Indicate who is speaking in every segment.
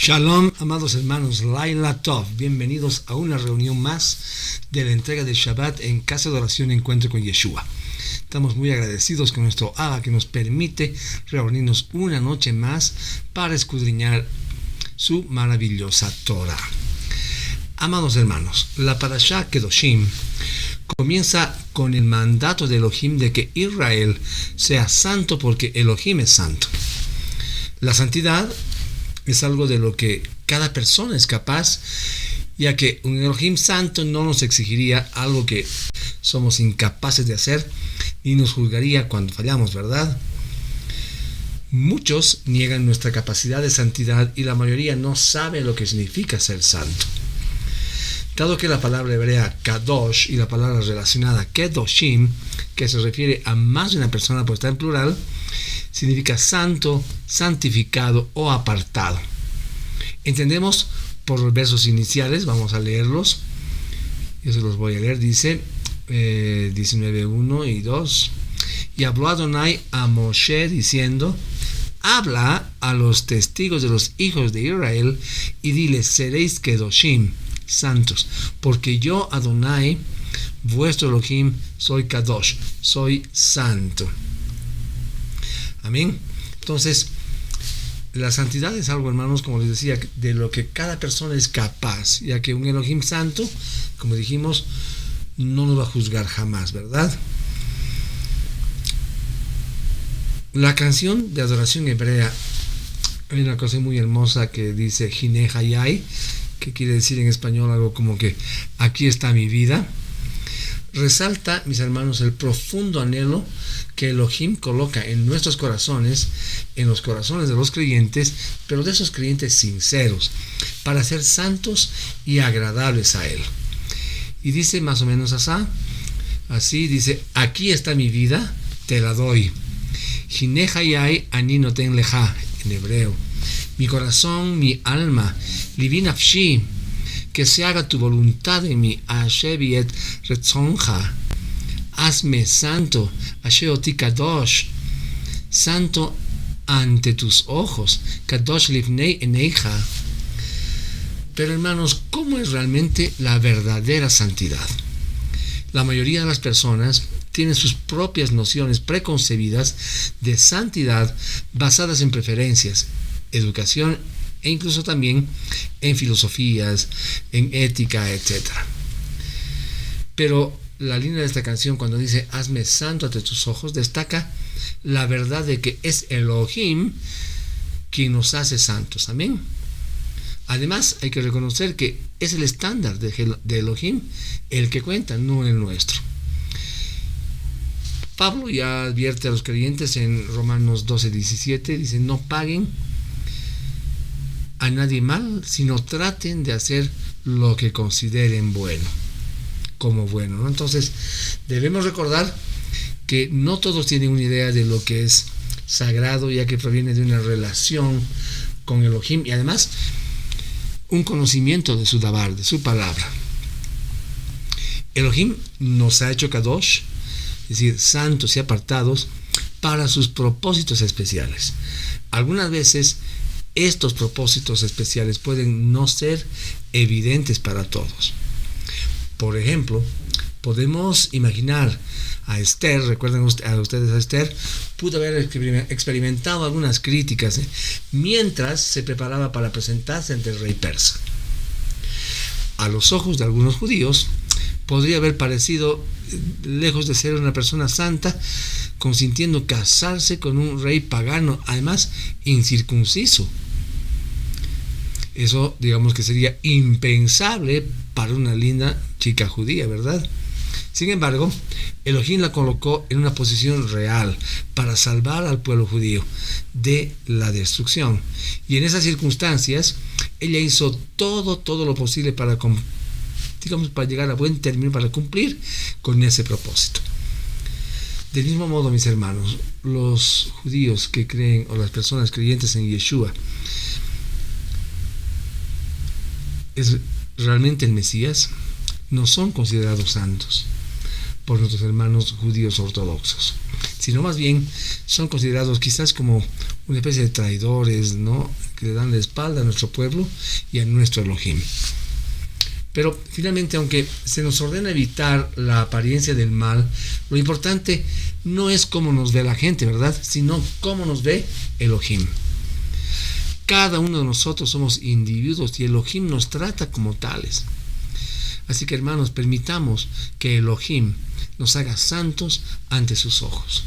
Speaker 1: Shalom, amados hermanos, Laila Tov, bienvenidos a una reunión más de la entrega del Shabbat en Casa de Oración Encuentro con Yeshua. Estamos muy agradecidos con nuestro Abba que nos permite reunirnos una noche más para escudriñar su maravillosa Torah. Amados hermanos, la Parashá Kedoshim comienza con el mandato de Elohim de que Israel sea santo porque Elohim es santo. La santidad es algo de lo que cada persona es capaz, ya que un Elohim santo no nos exigiría algo que somos incapaces de hacer y nos juzgaría cuando fallamos, ¿verdad? Muchos niegan nuestra capacidad de santidad y la mayoría no sabe lo que significa ser santo. Dado que la palabra hebrea kadosh y la palabra relacionada kedoshim, que se refiere a más de una persona pues está en plural, significa santo, santificado o apartado. Entendemos por los versos iniciales, vamos a leerlos. Yo se los voy a leer, dice 19:1 y 2. Y habló Adonai a Moshe diciendo: habla a los testigos de los hijos de Israel y diles: seréis kedoshim, santos, porque yo Adonai, vuestro Elohim, soy kadosh, soy santo. Amén. Entonces, la santidad es algo, hermanos, como les decía, de lo que cada persona es capaz, ya que un Elohim santo, como dijimos, no nos va a juzgar jamás, ¿verdad? La canción de adoración hebrea, hay una cosa muy hermosa que dice Hine Hayai, que quiere decir en español algo como que aquí está mi vida. Resalta, mis hermanos, el profundo anhelo que Elohim coloca en nuestros corazones, en los corazones de los creyentes, pero de esos creyentes sinceros, para ser santos y agradables a Él. Y dice más o menos así dice: aquí está mi vida, te la doy. Hine hayai ani noten leja, en hebreo. Mi corazón, mi alma, libi nafshi, que se haga tu voluntad en mí, Ashevi et retzonja, hazme santo, Asheoti kadosh, santo ante tus ojos, kadosh livnei eneja. Pero hermanos, ¿cómo es realmente la verdadera santidad? La mayoría de las personas tienen sus propias nociones preconcebidas de santidad basadas en preferencias, educación e incluso también en filosofías, en ética, etc. Pero la línea de esta canción, cuando dice hazme santo ante tus ojos, destaca la verdad de que es Elohim quien nos hace santos. Amén. Además, hay que reconocer que es el estándar de Elohim el que cuenta, no el nuestro. Pablo ya advierte a los creyentes en Romanos 12:17, dice: no paguen a nadie mal, sino traten de hacer lo que consideren bueno, como bueno, ¿no? Entonces, debemos recordar que no todos tienen una idea de lo que es sagrado, ya que proviene de una relación con Elohim y además un conocimiento de su dabar, de su palabra. Elohim nos ha hecho kadosh, es decir, santos y apartados, para sus propósitos especiales. Algunas veces estos propósitos especiales pueden no ser evidentes para todos. Por ejemplo, podemos imaginar a Esther, recuerden a ustedes a Esther, pudo haber experimentado algunas críticas mientras se preparaba para presentarse ante el rey persa. A los ojos de algunos judíos, podría haber parecido, lejos de ser una persona santa, consintiendo casarse con un rey pagano, además incircunciso. Eso, digamos que sería impensable para una linda chica judía, ¿verdad? Sin embargo, Elohim la colocó en una posición real para salvar al pueblo judío de la destrucción. Y en esas circunstancias, ella hizo todo lo posible para llegar a buen término, para cumplir con ese propósito. Del mismo modo, mis hermanos, los judíos que creen, o las personas creyentes en Yeshua, es realmente el Mesías, no son considerados santos por nuestros hermanos judíos ortodoxos. sino más bien son considerados quizás como una especie de traidores, ¿no?, que le dan la espalda a nuestro pueblo y a nuestro Elohim. Pero finalmente, aunque se nos ordena evitar la apariencia del mal, lo importante no es cómo nos ve la gente, ¿verdad?, sino cómo nos ve Elohim. Cada uno de nosotros somos individuos y Elohim nos trata como tales. Así que, hermanos, permitamos que Elohim nos haga santos ante sus ojos.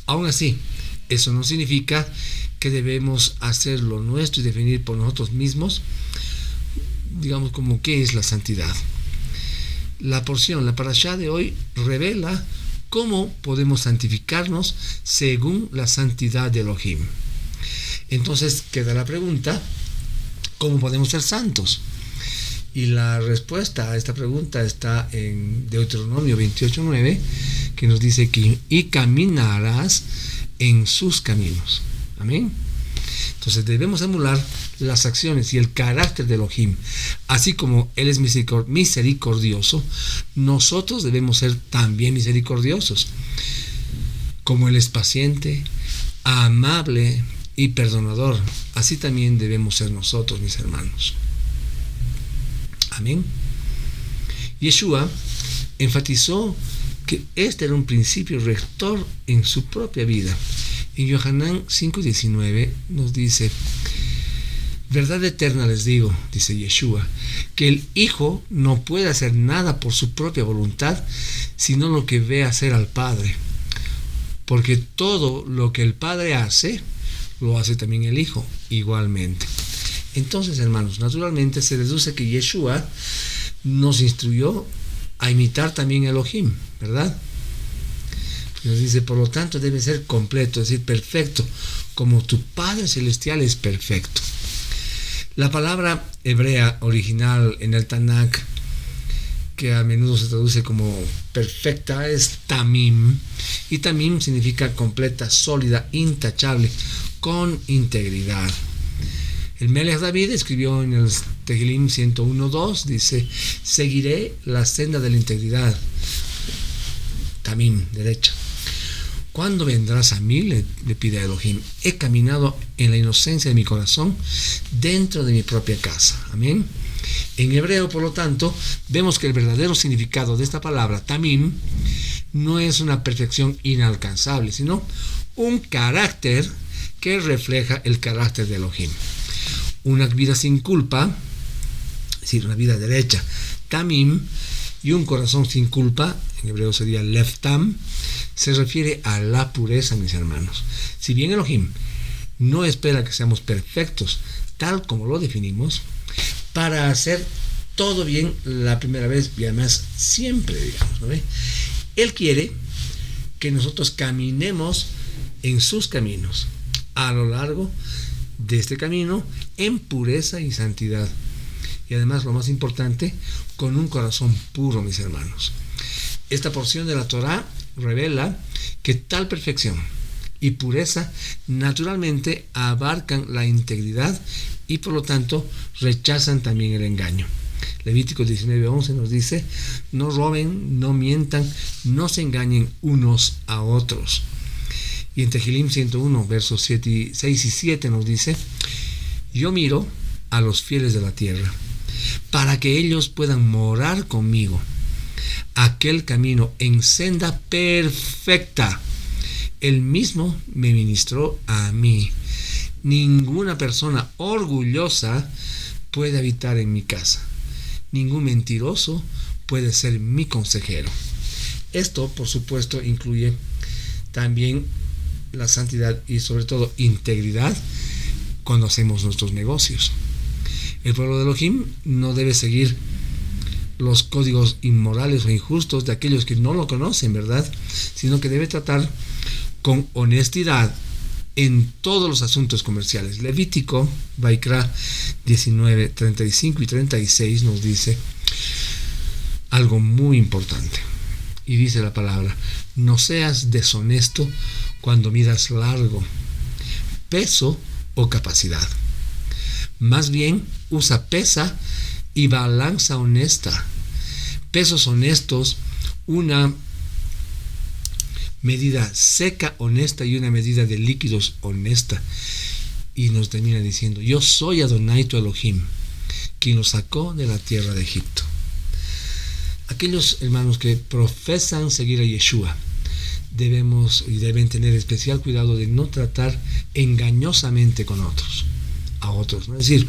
Speaker 1: Aún así, eso no significa que debemos hacer lo nuestro y definir por nosotros mismos, digamos, como qué es la santidad. La parashá de hoy revela cómo podemos santificarnos según la santidad de Elohim. Entonces queda la pregunta, ¿cómo podemos ser santos? Y la respuesta a esta pregunta está en Deuteronomio 28:9, que nos dice que y caminarás en sus caminos. Amén. Entonces debemos emular las acciones y el carácter de Elohim. Así como Él es misericordioso, nosotros debemos ser también misericordiosos. Como Él es paciente, amable y perdonador, así también debemos ser nosotros, mis hermanos. Amén. Yeshua enfatizó que este era un principio rector en su propia vida. En Yohanan 5:19 nos dice: verdad eterna les digo, dice Yeshua, que el Hijo no puede hacer nada por su propia voluntad, sino lo que ve hacer al Padre. Porque todo lo que el Padre hace, lo hace también el Hijo, igualmente. Entonces, hermanos, naturalmente se deduce que Yeshua nos instruyó a imitar también a Elohim, ¿verdad? Nos dice, por lo tanto, debe ser completo, es decir, perfecto, como tu Padre Celestial es perfecto. La palabra hebrea original en el Tanakh, que a menudo se traduce como perfecta, es tamim, y tamim significa completa, sólida, intachable, con integridad. El Melech David escribió en el Tehilim 101:2, dice: seguiré la senda de la integridad, tamim, derecha. ¿Cuándo vendrás a mí?, le pide a Elohim. He caminado en la inocencia de mi corazón dentro de mi propia casa. Amén. En hebreo, por lo tanto, vemos que el verdadero significado de esta palabra, tamim, no es una perfección inalcanzable, sino un carácter que refleja el carácter de Elohim. Una vida sin culpa, es decir, una vida derecha, tamim, y un corazón sin culpa, en hebreo sería lev tam, se refiere a la pureza, mis hermanos. Si bien Elohim no espera que seamos perfectos, tal como lo definimos, para hacer todo bien la primera vez y además siempre, digamos, ¿no? Él quiere que nosotros caminemos en sus caminos a lo largo de este camino en pureza y santidad, y además, lo más importante, con un corazón puro, mis hermanos. Esta porción de la Torá revela que tal perfección y pureza naturalmente abarcan la integridad y por lo tanto rechazan también el engaño. Levítico 19:11 nos dice: no roben, no mientan, no se engañen unos a otros. Y en Tehilim 101, versos 6 y 7 nos dice: yo miro a los fieles de la tierra, para que ellos puedan morar conmigo. Aquel camino en senda perfecta, Él mismo me ministró a mí. Ninguna persona orgullosa puede habitar en mi casa. Ningún mentiroso puede ser mi consejero. Esto, por supuesto, incluye también la santidad y sobre todo integridad cuando hacemos nuestros negocios. El pueblo de Elohim no debe seguir los códigos inmorales o injustos de aquellos que no lo conocen, ¿verdad? Sino que debe tratar con honestidad en todos los asuntos comerciales. Levítico, Vaikra 19, 35 y 36 nos dice algo muy importante. Y dice la palabra: no seas deshonesto cuando midas largo, peso o capacidad. Más bien, usa pesa y balanza honesta. Pesos honestos, una medida seca, honesta y una medida de líquidos honesta. Y nos termina diciendo: yo soy Adonai tu Elohim, quien los sacó de la tierra de Egipto. Aquellos hermanos que profesan seguir a Yeshua deben tener especial cuidado de no tratar engañosamente a otros, ¿no? Es decir,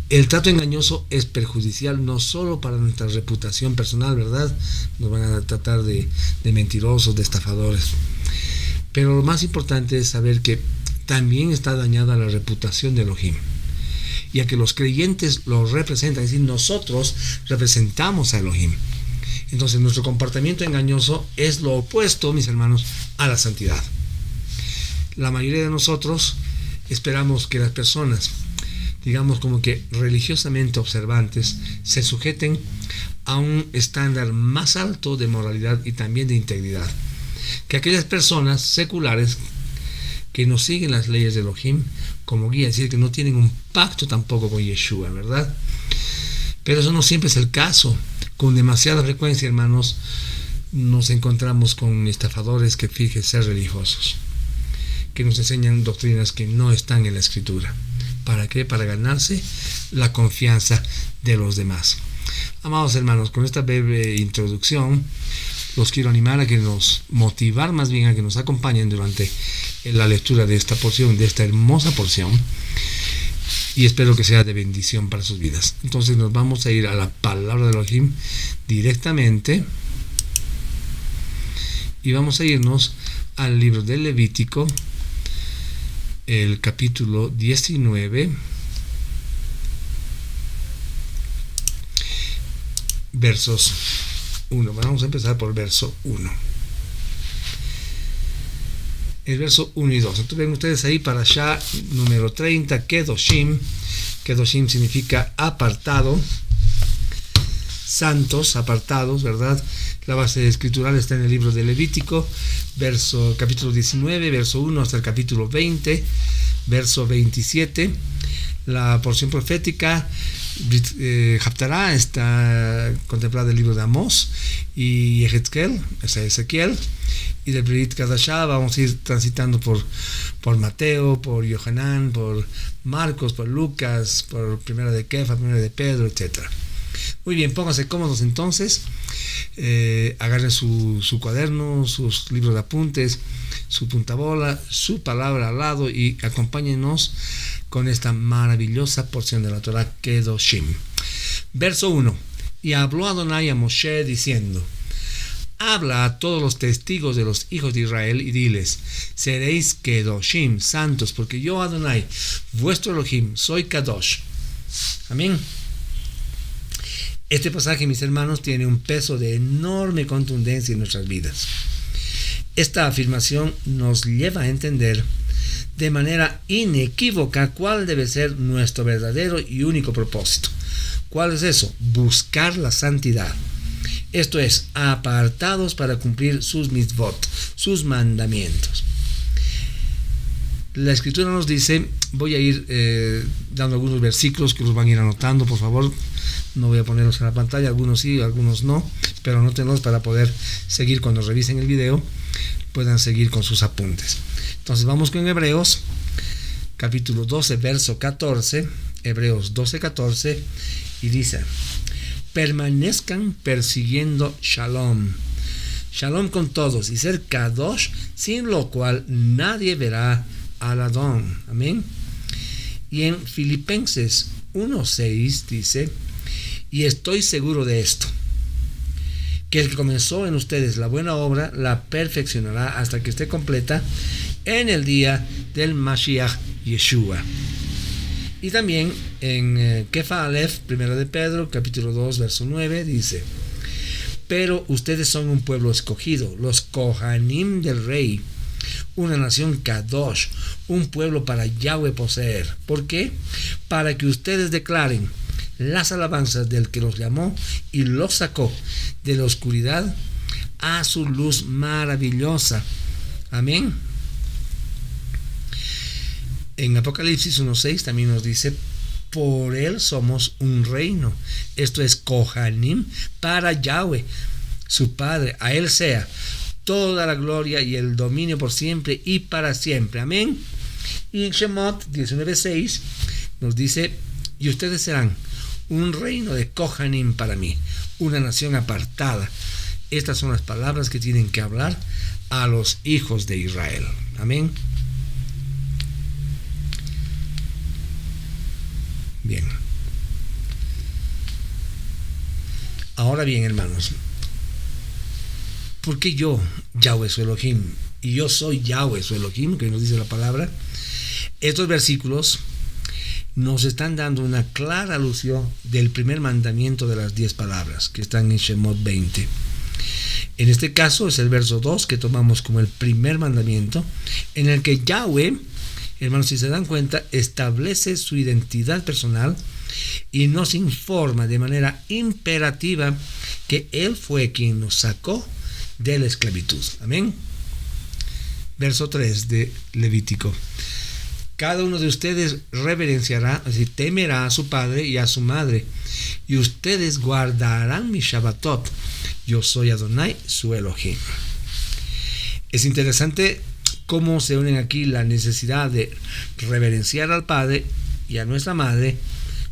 Speaker 1: el trato engañoso es perjudicial no solo para nuestra reputación personal, ¿verdad? Nos van a tratar de mentirosos, de estafadores. Pero lo más importante es saber que también está dañada la reputación de Elohim, ya que los creyentes lo representan, es decir, nosotros representamos a Elohim. Entonces nuestro comportamiento engañoso es lo opuesto, mis hermanos, a la santidad. La mayoría de nosotros esperamos que las personas, digamos como que religiosamente observantes, se sujeten a un estándar más alto de moralidad y también de integridad que aquellas personas seculares que no siguen las leyes de Elohim como guía, es decir, que no tienen un pacto tampoco con Yeshua, ¿verdad? Pero eso no siempre es el caso. Con demasiada frecuencia, hermanos, nos encontramos con estafadores que fingen ser religiosos, que nos enseñan doctrinas que no están en la Escritura. ¿Para qué? Para ganarse la confianza de los demás. Amados hermanos, con esta breve introducción, los quiero animar a que motivar más bien a que nos acompañen durante la lectura de esta porción, de esta hermosa porción, y espero que sea de bendición para sus vidas. Entonces nos vamos a ir a la palabra de Elohim directamente y vamos a irnos al libro del Levítico, el capítulo 19, versos 1. Vamos a empezar por el verso 1. El verso 1 y 2. Entonces ven ustedes ahí para allá, número 30, Kedoshim. Kedoshim significa apartado, santos, apartados, ¿verdad? La base escritural está en el libro de Levítico, capítulo 19, verso 1 hasta el capítulo 20, verso 27. La porción profética, Haftará, está contemplada en el libro de Amós y Ezequiel. Y del Brit Kadashá vamos a ir transitando por Mateo, por Yohanan, por Marcos, por Lucas, por Primera de Kefa, Primera de Pedro, etc. Muy bien, pónganse cómodos entonces, agarren su cuaderno, sus libros de apuntes, su puntabola, su palabra al lado y acompáñenos con esta maravillosa porción de la Torah Kedoshim. Verso 1. Y habló Adonai a Moshe diciendo: habla a todos los testigos de los hijos de Israel y diles: seréis Kedoshim, santos, porque yo Adonai, vuestro Elohim, soy Kadosh. Amén. Este pasaje, mis hermanos, tiene un peso de enorme contundencia en nuestras vidas. Esta afirmación nos lleva a entender de manera inequívoca cuál debe ser nuestro verdadero y único propósito. ¿Cuál es eso? Buscar la santidad. Esto es, apartados para cumplir sus mitzvot, sus mandamientos. La escritura nos dice, voy a ir dando algunos versículos que los van a ir anotando, por favor. No voy a ponerlos en la pantalla, algunos sí, algunos no, pero anótenlos para poder seguir cuando revisen el video, puedan seguir con sus apuntes. Entonces vamos con Hebreos, capítulo 12, verso 14, Hebreos 12, 14, y dice: permanezcan persiguiendo Shalom con todos, y ser Kadosh, sin lo cual nadie verá al Adón. Amén. Y en Filipenses 1:6 dice: y estoy seguro de esto, que el que comenzó en ustedes la buena obra la perfeccionará hasta que esté completa en el día del Mashiach Yeshua. Y también en Kefa Aleph, Primera de Pedro, capítulo 2, verso 9, dice: pero ustedes son un pueblo escogido, los Kohanim del Rey, una nación Kadosh, un pueblo para Yahweh poseer. ¿Por qué? Para que ustedes declaren las alabanzas del que los llamó y los sacó de la oscuridad a su luz maravillosa. Amén. En Apocalipsis 1:6 también nos dice: por él somos un reino. Esto es Kohanim para Yahweh, su Padre. A él sea toda la gloria y el dominio por siempre y para siempre. Amén. Y en Shemot 19:6 nos dice: y ustedes serán un reino de Kohanim para mí, una nación apartada. Estas son las palabras que tienen que hablar a los hijos de Israel. Amén. Bien. Ahora bien, hermanos, ¿por qué yo, Yahweh su Elohim, y yo soy Yahweh su Elohim, que nos dice la palabra? Estos versículos nos están dando una clara alusión del primer mandamiento de las 10 palabras que están en Shemot 20. En este caso es el verso 2 que tomamos como el primer mandamiento, en el que Yahweh, hermanos, si se dan cuenta, establece su identidad personal y nos informa de manera imperativa que Él fue quien nos sacó de la esclavitud. Amén. Verso 3 de Levítico: cada uno de ustedes reverenciará, es decir, temerá a su padre y a su madre, y ustedes guardarán mi Shabbatot. Yo soy Adonai, su Elohim. Es interesante cómo se unen aquí la necesidad de reverenciar al padre y a nuestra madre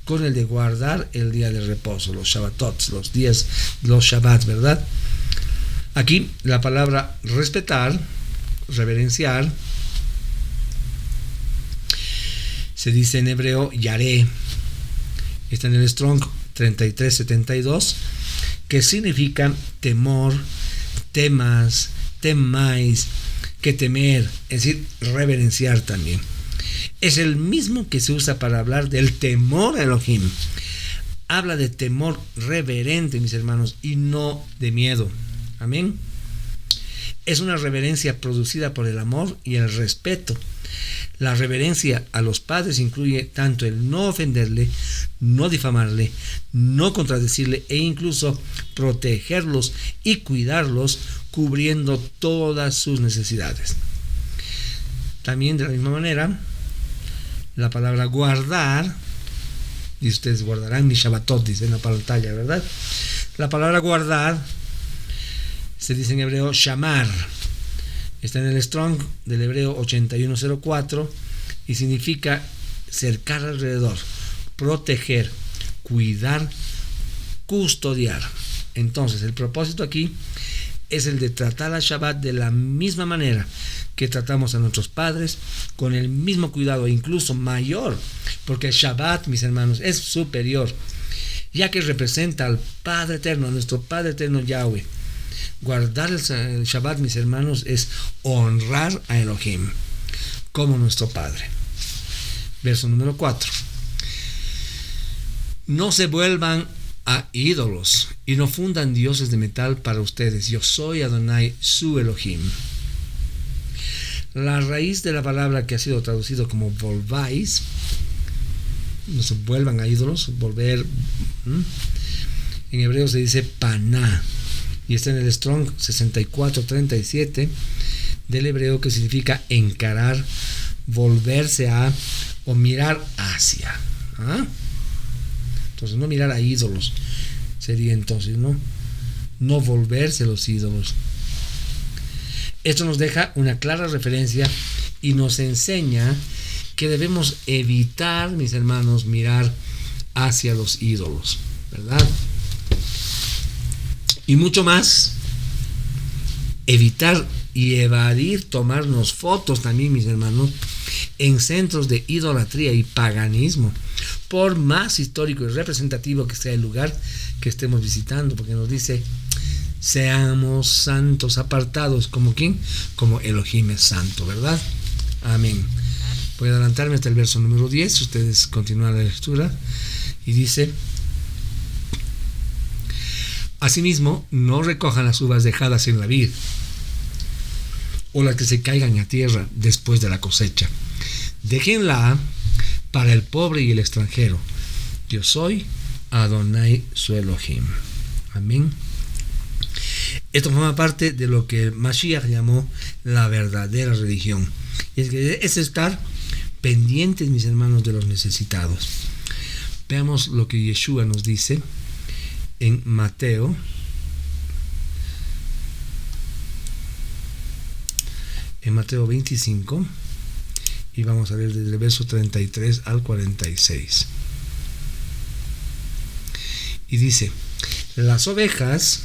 Speaker 1: con el de guardar el día de reposo, los Shabbatot, los días, los Shabbat, ¿verdad? Aquí la palabra respetar, reverenciar, se dice en hebreo yaré, está en el Strong 3372, que significa temor, temas, temáis, que temer, es decir, reverenciar también. Es el mismo que se usa para hablar del temor a Elohim. Habla de temor reverente, mis hermanos, y no de miedo. Amén. Es una reverencia producida por el amor y el respeto. La reverencia a los padres incluye tanto el no ofenderle, no difamarle, no contradecirle e incluso protegerlos y cuidarlos, cubriendo todas sus necesidades. También de la misma manera, la palabra guardar, y ustedes guardarán mi Shabbatot, dice en la pantalla, ¿verdad? La palabra guardar se dice en hebreo shamar. Está en el Strong del hebreo 8104 y significa cercar alrededor, proteger, cuidar, custodiar. Entonces, el propósito aquí es el de tratar al Shabbat de la misma manera que tratamos a nuestros padres, con el mismo cuidado, incluso mayor, porque el Shabbat, mis hermanos, es superior, ya que representa al Padre Eterno, a nuestro Padre Eterno Yahweh. Guardar el Shabbat, mis hermanos, es honrar a Elohim como nuestro Padre. Verso número 4. No se vuelvan a ídolos y no fundan dioses de metal para ustedes. Yo soy Adonai, su Elohim. La raíz de la palabra que ha sido traducido como volváis, no se vuelvan a ídolos, volver, en hebreo se dice paná, y está en el Strong 6437 del hebreo, que significa encarar, volverse a o mirar hacia. Entonces no mirar a ídolos sería entonces no volverse a los ídolos. Esto nos deja una clara referencia y nos enseña que debemos evitar, mis hermanos, mirar hacia los ídolos, ¿verdad? Y mucho más, evitar y evadir tomarnos fotos también, mis hermanos, en centros de idolatría y paganismo, por más histórico y representativo que sea el lugar que estemos visitando, porque nos dice: seamos santos, apartados. ¿Como quién? Como Elohim es santo, ¿verdad? Amén. Voy a adelantarme hasta el verso número 10, ustedes continúan la lectura, y dice: asimismo, no recojan las uvas dejadas en la vid, o las que se caigan a tierra después de la cosecha. Déjenla para el pobre y el extranjero. Yo soy Adonai, su Elohim. Amén. Esto forma parte de lo que Mashiach llamó la verdadera religión. Y es estar pendientes, mis hermanos, de los necesitados. Veamos lo que Yeshua nos dice en Mateo en Mateo 25 y vamos a ver desde el verso 33 al 46. Y dice: las ovejas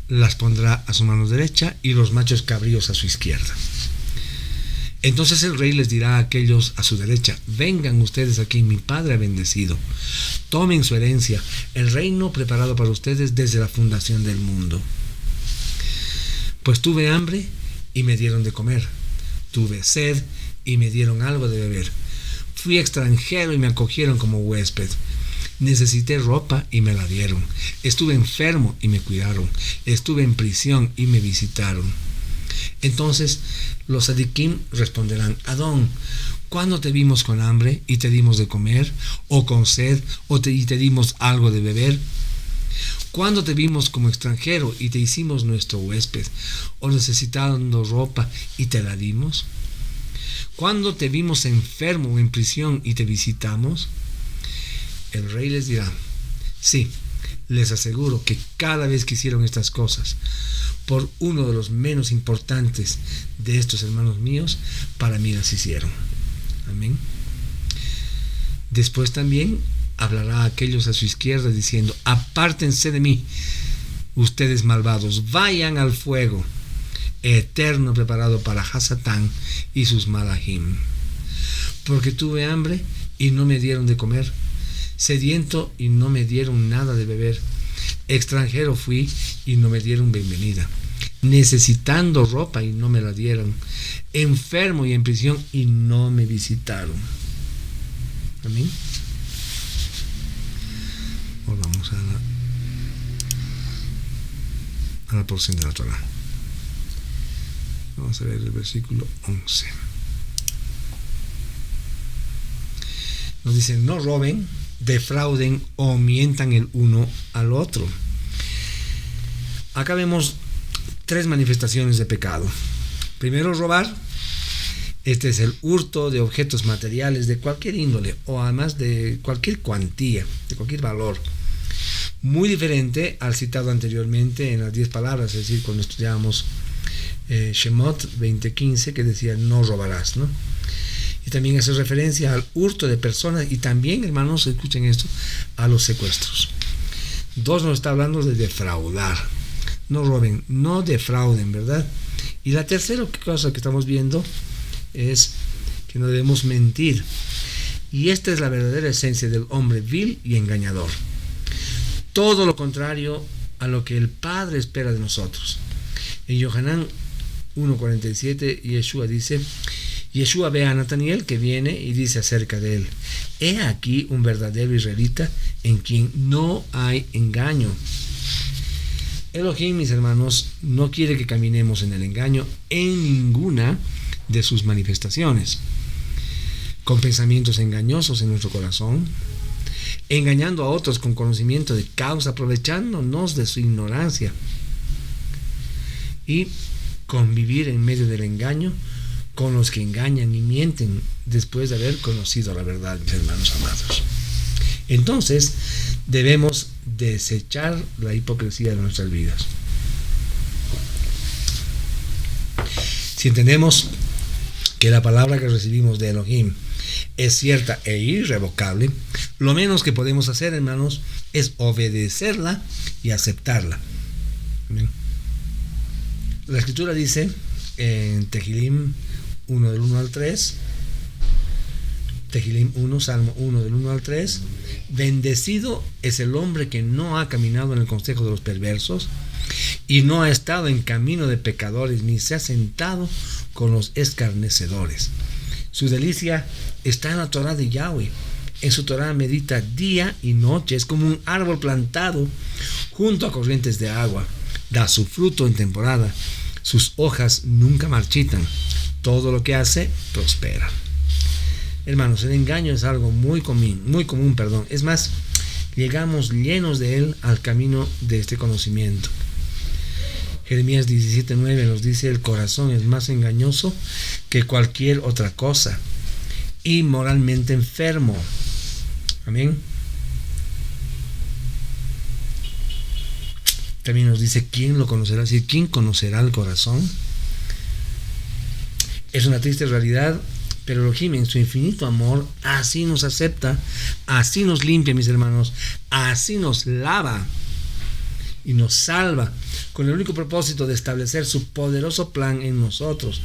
Speaker 1: las pondrá a su mano derecha y los machos cabríos a su izquierda. Entonces el rey les dirá a aquellos a su derecha: vengan ustedes aquí, mi padre ha bendecido. Tomen su herencia, el reino preparado para ustedes desde la fundación del mundo. Pues tuve hambre y me dieron de comer. Tuve sed y me dieron algo de beber. Fui extranjero y me acogieron como huésped. Necesité ropa y me la dieron. Estuve enfermo y me cuidaron. Estuve en prisión y me visitaron. Entonces los sadiquim responderán: Adón, ¿cuándo te vimos con hambre y te dimos de comer? ¿O con sed y te dimos algo de beber? ¿Cuándo te vimos como extranjero y te hicimos nuestro huésped? ¿O necesitando ropa y te la dimos? ¿Cuándo te vimos enfermo o en prisión y te visitamos? El rey les dirá: sí, les aseguro que cada vez que hicieron estas cosas por uno de los menos importantes de estos hermanos míos, para mí las hicieron. Amén. Después también hablará a aquellos a su izquierda diciendo: apártense de mí, ustedes malvados, vayan al fuego eterno preparado para Hasatán y sus malahim. Porque tuve hambre y no me dieron de comer, sediento y no me dieron nada de beber, extranjero fui y no me dieron bienvenida, necesitando ropa y no me la dieron, enfermo y en prisión y no me visitaron. Amén. Volvamos a la porción de la Torá. Vamos a ver el versículo 11. Nos dice: no roben, defrauden o mientan el uno al otro. Acá vemos tres manifestaciones de pecado. Primero, robar. Este es el hurto de objetos materiales de cualquier índole o además de cualquier cuantía, de cualquier valor. Muy diferente al citado anteriormente en las 10 palabras, es decir, cuando estudiábamos Shemot 20:15, que decía: no robarás, ¿no? Y también hace referencia al hurto de personas y también, hermanos, escuchen esto, a los secuestros. Dos nos está hablando de defraudar. No roben, no defrauden, ¿verdad? Y la tercera cosa que estamos viendo es que no debemos mentir. Y esta es la verdadera esencia del hombre vil y engañador. Todo lo contrario a lo que el Padre espera de nosotros. En Yohanan 1:47, Yeshua dice: Yeshua ve a Nataniel que viene y dice acerca de él: he aquí un verdadero israelita en quien no hay engaño. Elohim, mis hermanos, no quiere que caminemos en el engaño en ninguna de sus manifestaciones, con pensamientos engañosos en nuestro corazón, engañando a otros con conocimiento de causa, aprovechándonos de su ignorancia, y convivir en medio del engaño con los que engañan y mienten después de haber conocido la verdad, mis hermanos amados. Entonces debemos desechar la hipocresía de nuestras vidas. Si entendemos que la palabra que recibimos de Elohim es cierta e irrevocable, lo menos que podemos hacer, hermanos, es obedecerla y aceptarla. Amén. La escritura dice en Tehilim 1 del 1 al 3, Tehilim 1, Salmo 1 del 1 al 3: bendecido es el hombre que no ha caminado en el consejo de los perversos y no ha estado en camino de pecadores, ni se ha sentado con los escarnecedores. Su delicia está en la Torá de Yahweh. En su Torá medita día y noche. Es como un árbol plantado junto a corrientes de agua. Da su fruto en temporada. Sus hojas nunca marchitan. Todo lo que hace prospera. Hermanos, el engaño es algo muy común. Es más, llegamos llenos de él al camino de este conocimiento. Jeremías 17:9 nos dice: el corazón es más engañoso que cualquier otra cosa y moralmente enfermo. Amén. También nos dice quién lo conocerá, es decir, quién conocerá el corazón. Es una triste realidad, pero Elohim en su infinito amor así nos acepta, así nos limpia, mis hermanos, así nos lava y nos salva, con el único propósito de establecer su poderoso plan en nosotros.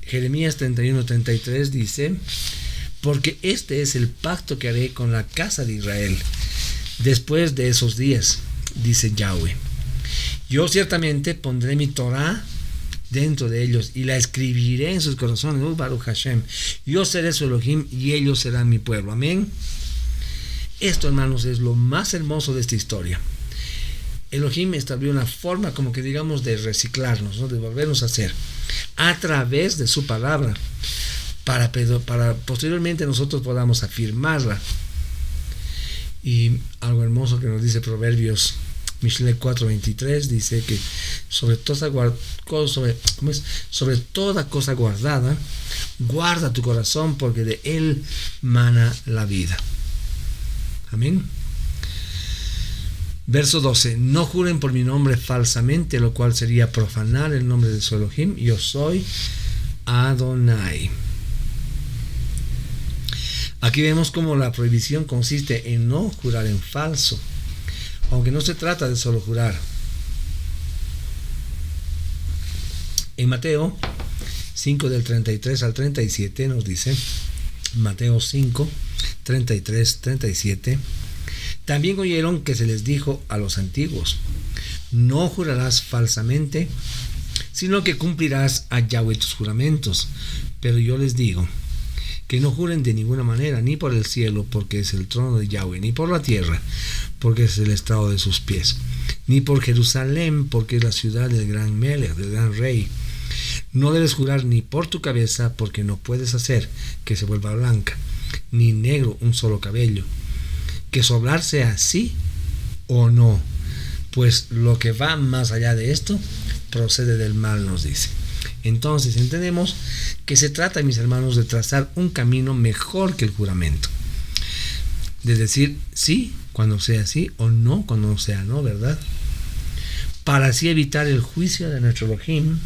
Speaker 1: Jeremías 31:33 dice: porque este es el pacto que haré con la casa de Israel después de esos días, dice Yahweh. Yo ciertamente pondré mi Torah dentro de ellos y la escribiré en sus corazones. Baruch Hashem. Yo seré su Elohim y ellos serán mi pueblo. Amén. Esto, hermanos, es lo más hermoso de esta historia. Elohim estableció una forma, como que digamos, de reciclarnos, ¿no? De volvernos a hacer a través de su palabra, para posteriormente nosotros podamos afirmarla. Y algo hermoso que nos dice Proverbios Mishle 4:23, dice que sobre toda cosa guardada, guarda tu corazón, porque de él mana la vida. Amén. Verso 12: no juren por mi nombre falsamente, lo cual sería profanar el nombre de su Elohim. Yo soy Adonai. Aquí vemos cómo la prohibición consiste en no jurar en falso, aunque no se trata de solo jurar. En Mateo 5 del 33 al 37 nos dice, Mateo 5, 33, 37, también oyeron que se les dijo a los antiguos: no jurarás falsamente, sino que cumplirás a Yahweh tus juramentos. Pero yo les digo que no juren de ninguna manera, ni por el cielo, porque es el trono de Yahweh, ni por la tierra, porque es el estrado de sus pies, ni por Jerusalén, porque es la ciudad del gran Melech, del gran rey. No debes jurar ni por tu cabeza, porque no puedes hacer que se vuelva blanca, ni negro un solo cabello, que su hablar sea sí o no, pues lo que va más allá de esto procede del mal, nos dice. Entonces entendemos que se trata, mis hermanos, de trazar un camino mejor que el juramento, de decir sí cuando sea sí o no cuando no sea no, ¿verdad? Para así evitar el juicio de nuestro Elohim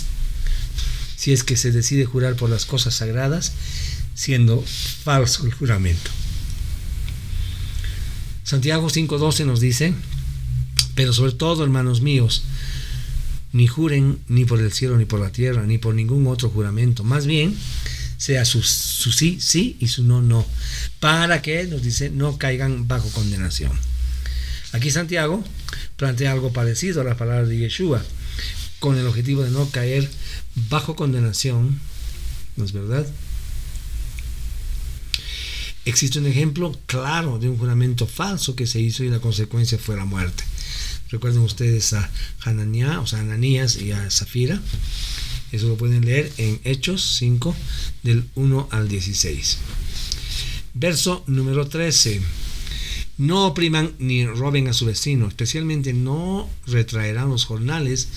Speaker 1: si es que se decide jurar por las cosas sagradas, siendo falso el juramento. Santiago 5:12 nos dice: pero sobre todo, hermanos míos, ni juren ni por el cielo, ni por la tierra, ni por ningún otro juramento. Más bien, sea su sí, sí, y su no, no. Para que, nos dice, no caigan bajo condenación. Aquí Santiago plantea algo parecido a las palabras de Yeshua, con el objetivo de no caer bajo condenación. ¿No es verdad? Existe un ejemplo claro de un juramento falso que se hizo y la consecuencia fue la muerte. Recuerden ustedes a Ananías y a Zafira. Eso lo pueden leer en Hechos 5 del 1 al 16. Verso número 13. No opriman ni roben a su vecino, especialmente no retraerán los jornales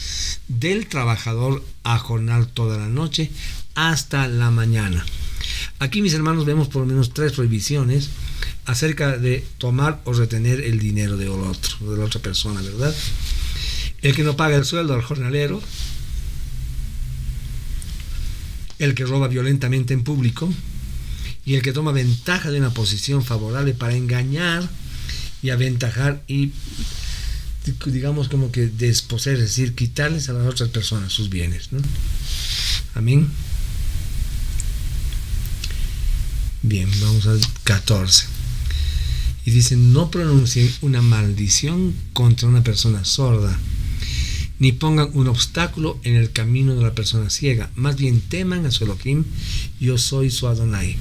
Speaker 1: del trabajador a jornal toda la noche hasta la mañana. Aquí, mis hermanos, vemos por lo menos 3 prohibiciones acerca de tomar o retener el dinero de la otra persona, ¿verdad? El que no paga el sueldo al jornalero, el que roba violentamente en público, y el que toma ventaja de una posición favorable para engañar y aventajar y, digamos, como que desposeer, es decir, quitarles a las otras personas sus bienes, ¿no? Amén. Bien, vamos al 14. Y dice: no pronuncien una maldición contra una persona sorda, ni pongan un obstáculo en el camino de la persona ciega. Más bien teman a su Elohim. Yo soy su Adonai.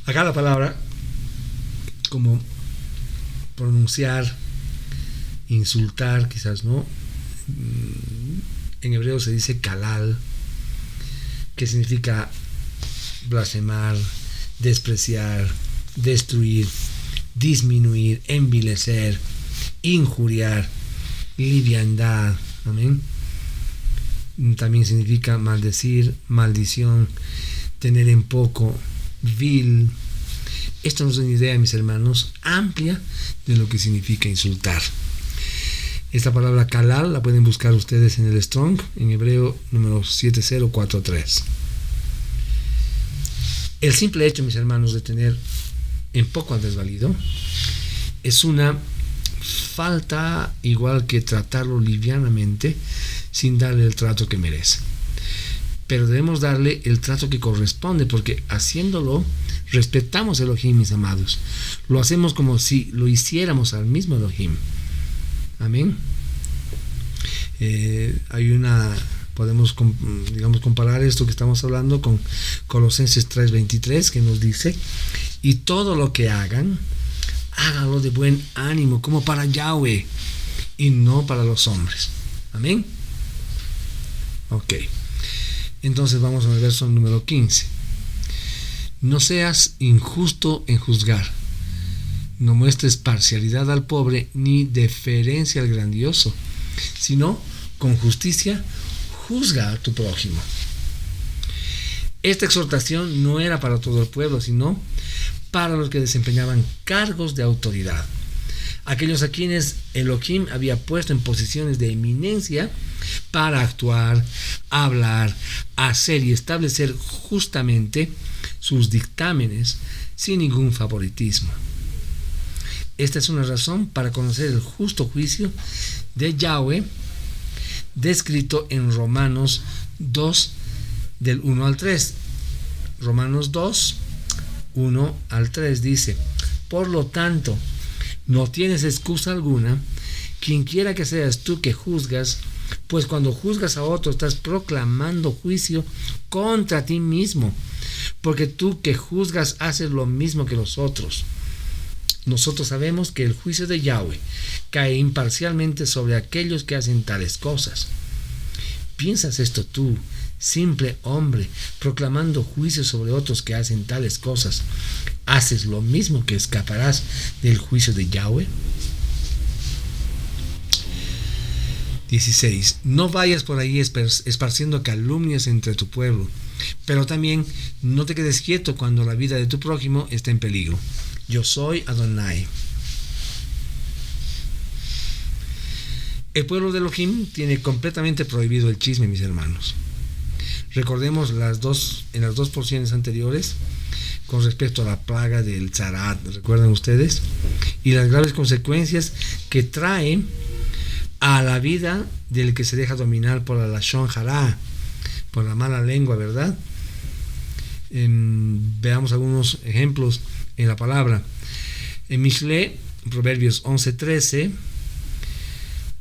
Speaker 1: Acá la palabra, como pronunciar, insultar, quizás no. En hebreo se dice kalal, que significa blasfemar, despreciar, destruir, disminuir, envilecer, injuriar, liviandad. Amén. También significa maldecir, maldición, tener en poco, vil. Esto nos da una idea, mis hermanos, amplia de lo que significa insultar. Esta palabra kalal la pueden buscar ustedes en el Strong, en hebreo número 7043. El simple hecho, mis hermanos, de tener en poco al desvalido es una falta, igual que tratarlo livianamente sin darle el trato que merece. Pero debemos darle el trato que corresponde, porque haciéndolo respetamos a Elohim, mis amados. Lo hacemos como si lo hiciéramos al mismo Elohim. Amén. Podemos comparar esto que estamos hablando con Colosenses 3:23, que nos dice: y todo lo que hagan, háganlo de buen ánimo, como para Yahweh y no para los hombres. Amén. Ok. Entonces vamos al verso número 15. No seas injusto en juzgar. No muestres parcialidad al pobre ni deferencia al grandioso, sino con justicia juzga a tu prójimo. Esta exhortación no era para todo el pueblo, sino para los que desempeñaban cargos de autoridad, aquellos a quienes Elohim había puesto en posiciones de eminencia para actuar, hablar, hacer y establecer justamente sus dictámenes sin ningún favoritismo. Esta es una razón para conocer el justo juicio de Yahweh, descrito en Romanos 2, del 1 al 3. Romanos 2, 1 al 3 dice: por lo tanto, no tienes excusa alguna, quien quiera que seas tú que juzgas, pues cuando juzgas a otro estás proclamando juicio contra ti mismo, porque tú que juzgas haces lo mismo que los otros. Nosotros sabemos que el juicio de Yahweh cae imparcialmente sobre aquellos que hacen tales cosas. ¿Piensas esto tú, simple hombre, proclamando juicio sobre otros que hacen tales cosas? ¿Haces lo mismo que escaparás del juicio de Yahweh? 16. No vayas por ahí esparciendo calumnias entre tu pueblo, pero también no te quedes quieto cuando la vida de tu prójimo está en peligro. Yo soy Adonai. El pueblo de Elohim tiene completamente prohibido el chisme, mis hermanos. Recordemos en las dos porciones anteriores con respecto a la plaga del Tzarat, ¿recuerdan ustedes? Y las graves consecuencias que trae a la vida del que se deja dominar por la Lashon Hara, por la mala lengua, ¿verdad? Veamos algunos ejemplos en la palabra. En Mishle, Proverbios 11:13,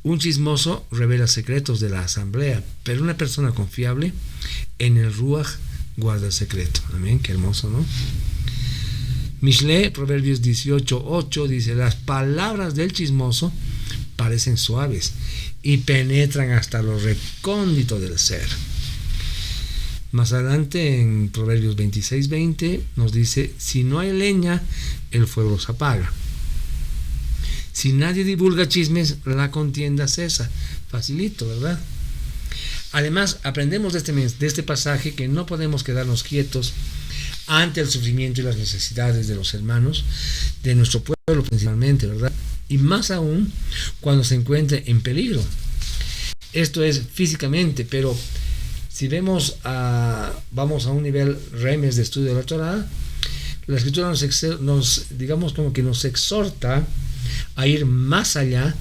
Speaker 1: un chismoso revela secretos de la asamblea, pero una persona confiable en el Ruach guarda el secreto. Amén, qué hermoso, ¿no? Mishle, Proverbios 18:8 dice: las palabras del chismoso parecen suaves y penetran hasta lo recóndito del ser. Más adelante en Proverbios 26:20 nos dice: si no hay leña, el fuego se apaga. Si nadie divulga chismes, la contienda cesa. Facilito, ¿verdad? Además, aprendemos de este pasaje que no podemos quedarnos quietos ante el sufrimiento y las necesidades de los hermanos, de nuestro pueblo principalmente, ¿verdad? Y más aún cuando se encuentre en peligro. Esto es físicamente, pero si vamos a un nivel remes de estudio de la Torah, la Escritura nos exhorta a ir más allá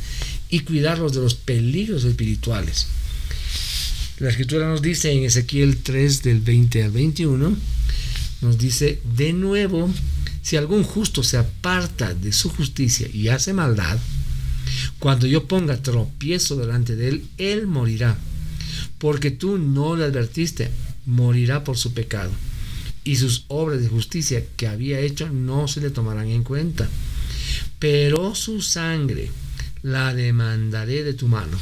Speaker 1: y cuidarlos de los peligros espirituales. La Escritura nos dice en Ezequiel 3 del 20 al 21, nos dice: de nuevo, si algún justo se aparta de su justicia y hace maldad, cuando yo ponga tropiezo delante de él, él morirá, porque tú no le advertiste, morirá por su pecado, y sus obras de justicia que había hecho no se le tomarán en cuenta, pero su sangre la demandaré de tu mano.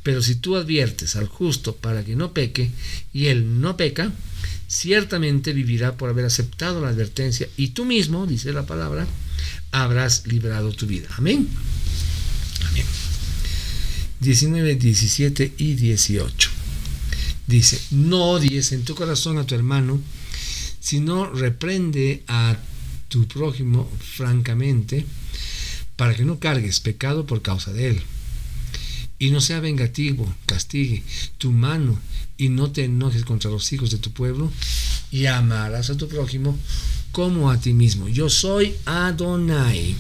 Speaker 1: Pero si tú adviertes al justo para que no peque, y él no peca, ciertamente vivirá por haber aceptado la advertencia, y tú mismo, dice la palabra, habrás librado tu vida. Amén. Amén. 19, 17 y 18. Dice: no odies en tu corazón a tu hermano sino reprende a tu prójimo francamente, para que no cargues pecado por causa de él. Y no sea vengativo, castigue tu mano, y no te enojes contra los hijos de tu pueblo, y amarás a tu prójimo como a ti mismo. Yo soy Adonai.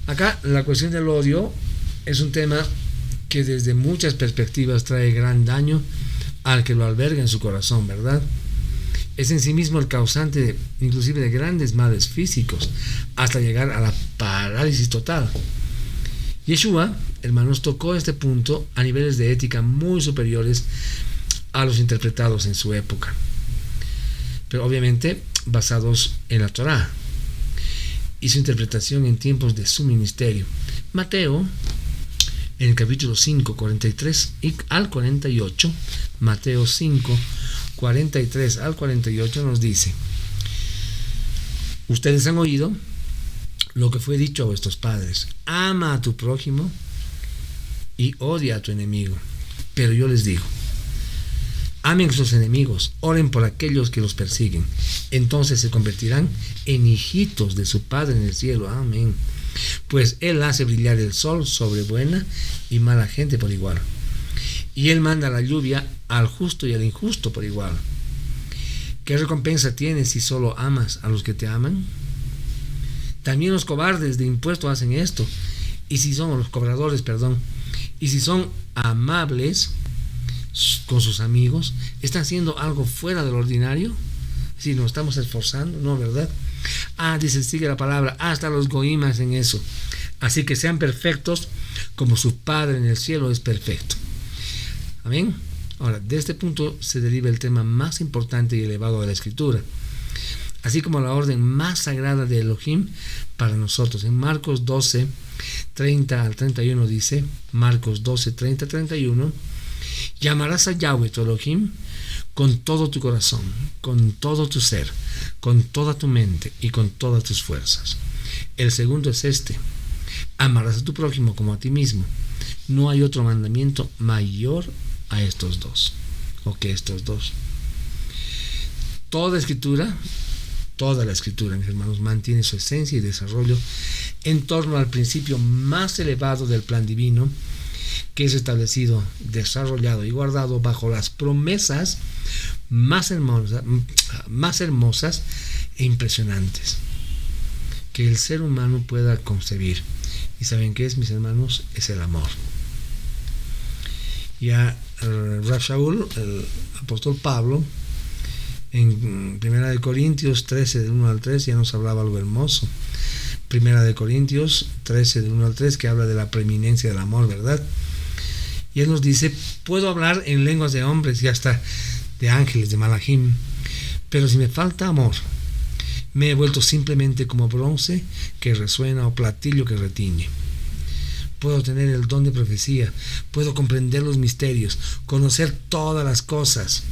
Speaker 1: Acá la cuestión del odio es un tema que desde muchas perspectivas trae gran daño al que lo alberga en su corazón, ¿verdad? Es en sí mismo el causante inclusive de grandes males físicos, hasta llegar a la parálisis total. Yeshua, hermanos, tocó este punto a niveles de ética muy superiores a los interpretados en su época, pero obviamente basados en la Torá y su interpretación en tiempos de su ministerio. Mateo, en el capítulo 5, 43 al 48, Mateo 5, 43 al 48 nos dice: ustedes han oído lo que fue dicho a vuestros padres: ama a tu prójimo y odia a tu enemigo. Pero yo les digo: amen a sus enemigos, oren por aquellos que los persiguen, entonces se convertirán en hijitos de su Padre en el cielo. Amén. Pues Él hace brillar el sol sobre buena y mala gente por igual, y Él manda la lluvia al justo y al injusto por igual. ¿Qué recompensa tienes si solo amas a los que te aman? También los cobardes de impuestos hacen esto. Y si son los cobradores, y si son amables con sus amigos, ¿están haciendo algo fuera del ordinario? Si nos estamos esforzando, ¿no, verdad? Dice, sigue la palabra, hasta los goim hacen eso. Así que sean perfectos como su Padre en el cielo es perfecto. Amén. Ahora, de este punto se deriva el tema más importante y elevado de la Escritura, así como la orden más sagrada de Elohim para nosotros. En Marcos 12, 30 al 31 dice, Marcos 12, 30 al 31, llamarás a Yahweh tu Elohim con todo tu corazón, con todo tu ser, con toda tu mente y con todas tus fuerzas. El segundo es este: amarás a tu prójimo como a ti mismo. No hay otro mandamiento mayor a estos dos, o que estos dos. Toda la escritura, mis hermanos, mantiene su esencia y desarrollo en torno al principio más elevado del plan divino, que es establecido, desarrollado y guardado bajo las promesas más hermosas e impresionantes que el ser humano pueda concebir. ¿Y saben qué es, mis hermanos? Es el amor. Ya Rav Shaul, el apóstol Pablo, en 1 Corintios 13, de 1 al 3, ya nos hablaba algo hermoso. 1 Corintios 13, de 1 al 3, que habla de la preeminencia del amor, ¿verdad? Y él nos dice: puedo hablar en lenguas de hombres y hasta de ángeles, de malajim, pero si me falta amor, me he vuelto simplemente como bronce que resuena o platillo que retiñe. Puedo tener el don de profecía, puedo comprender los misterios, conocer todas las cosas,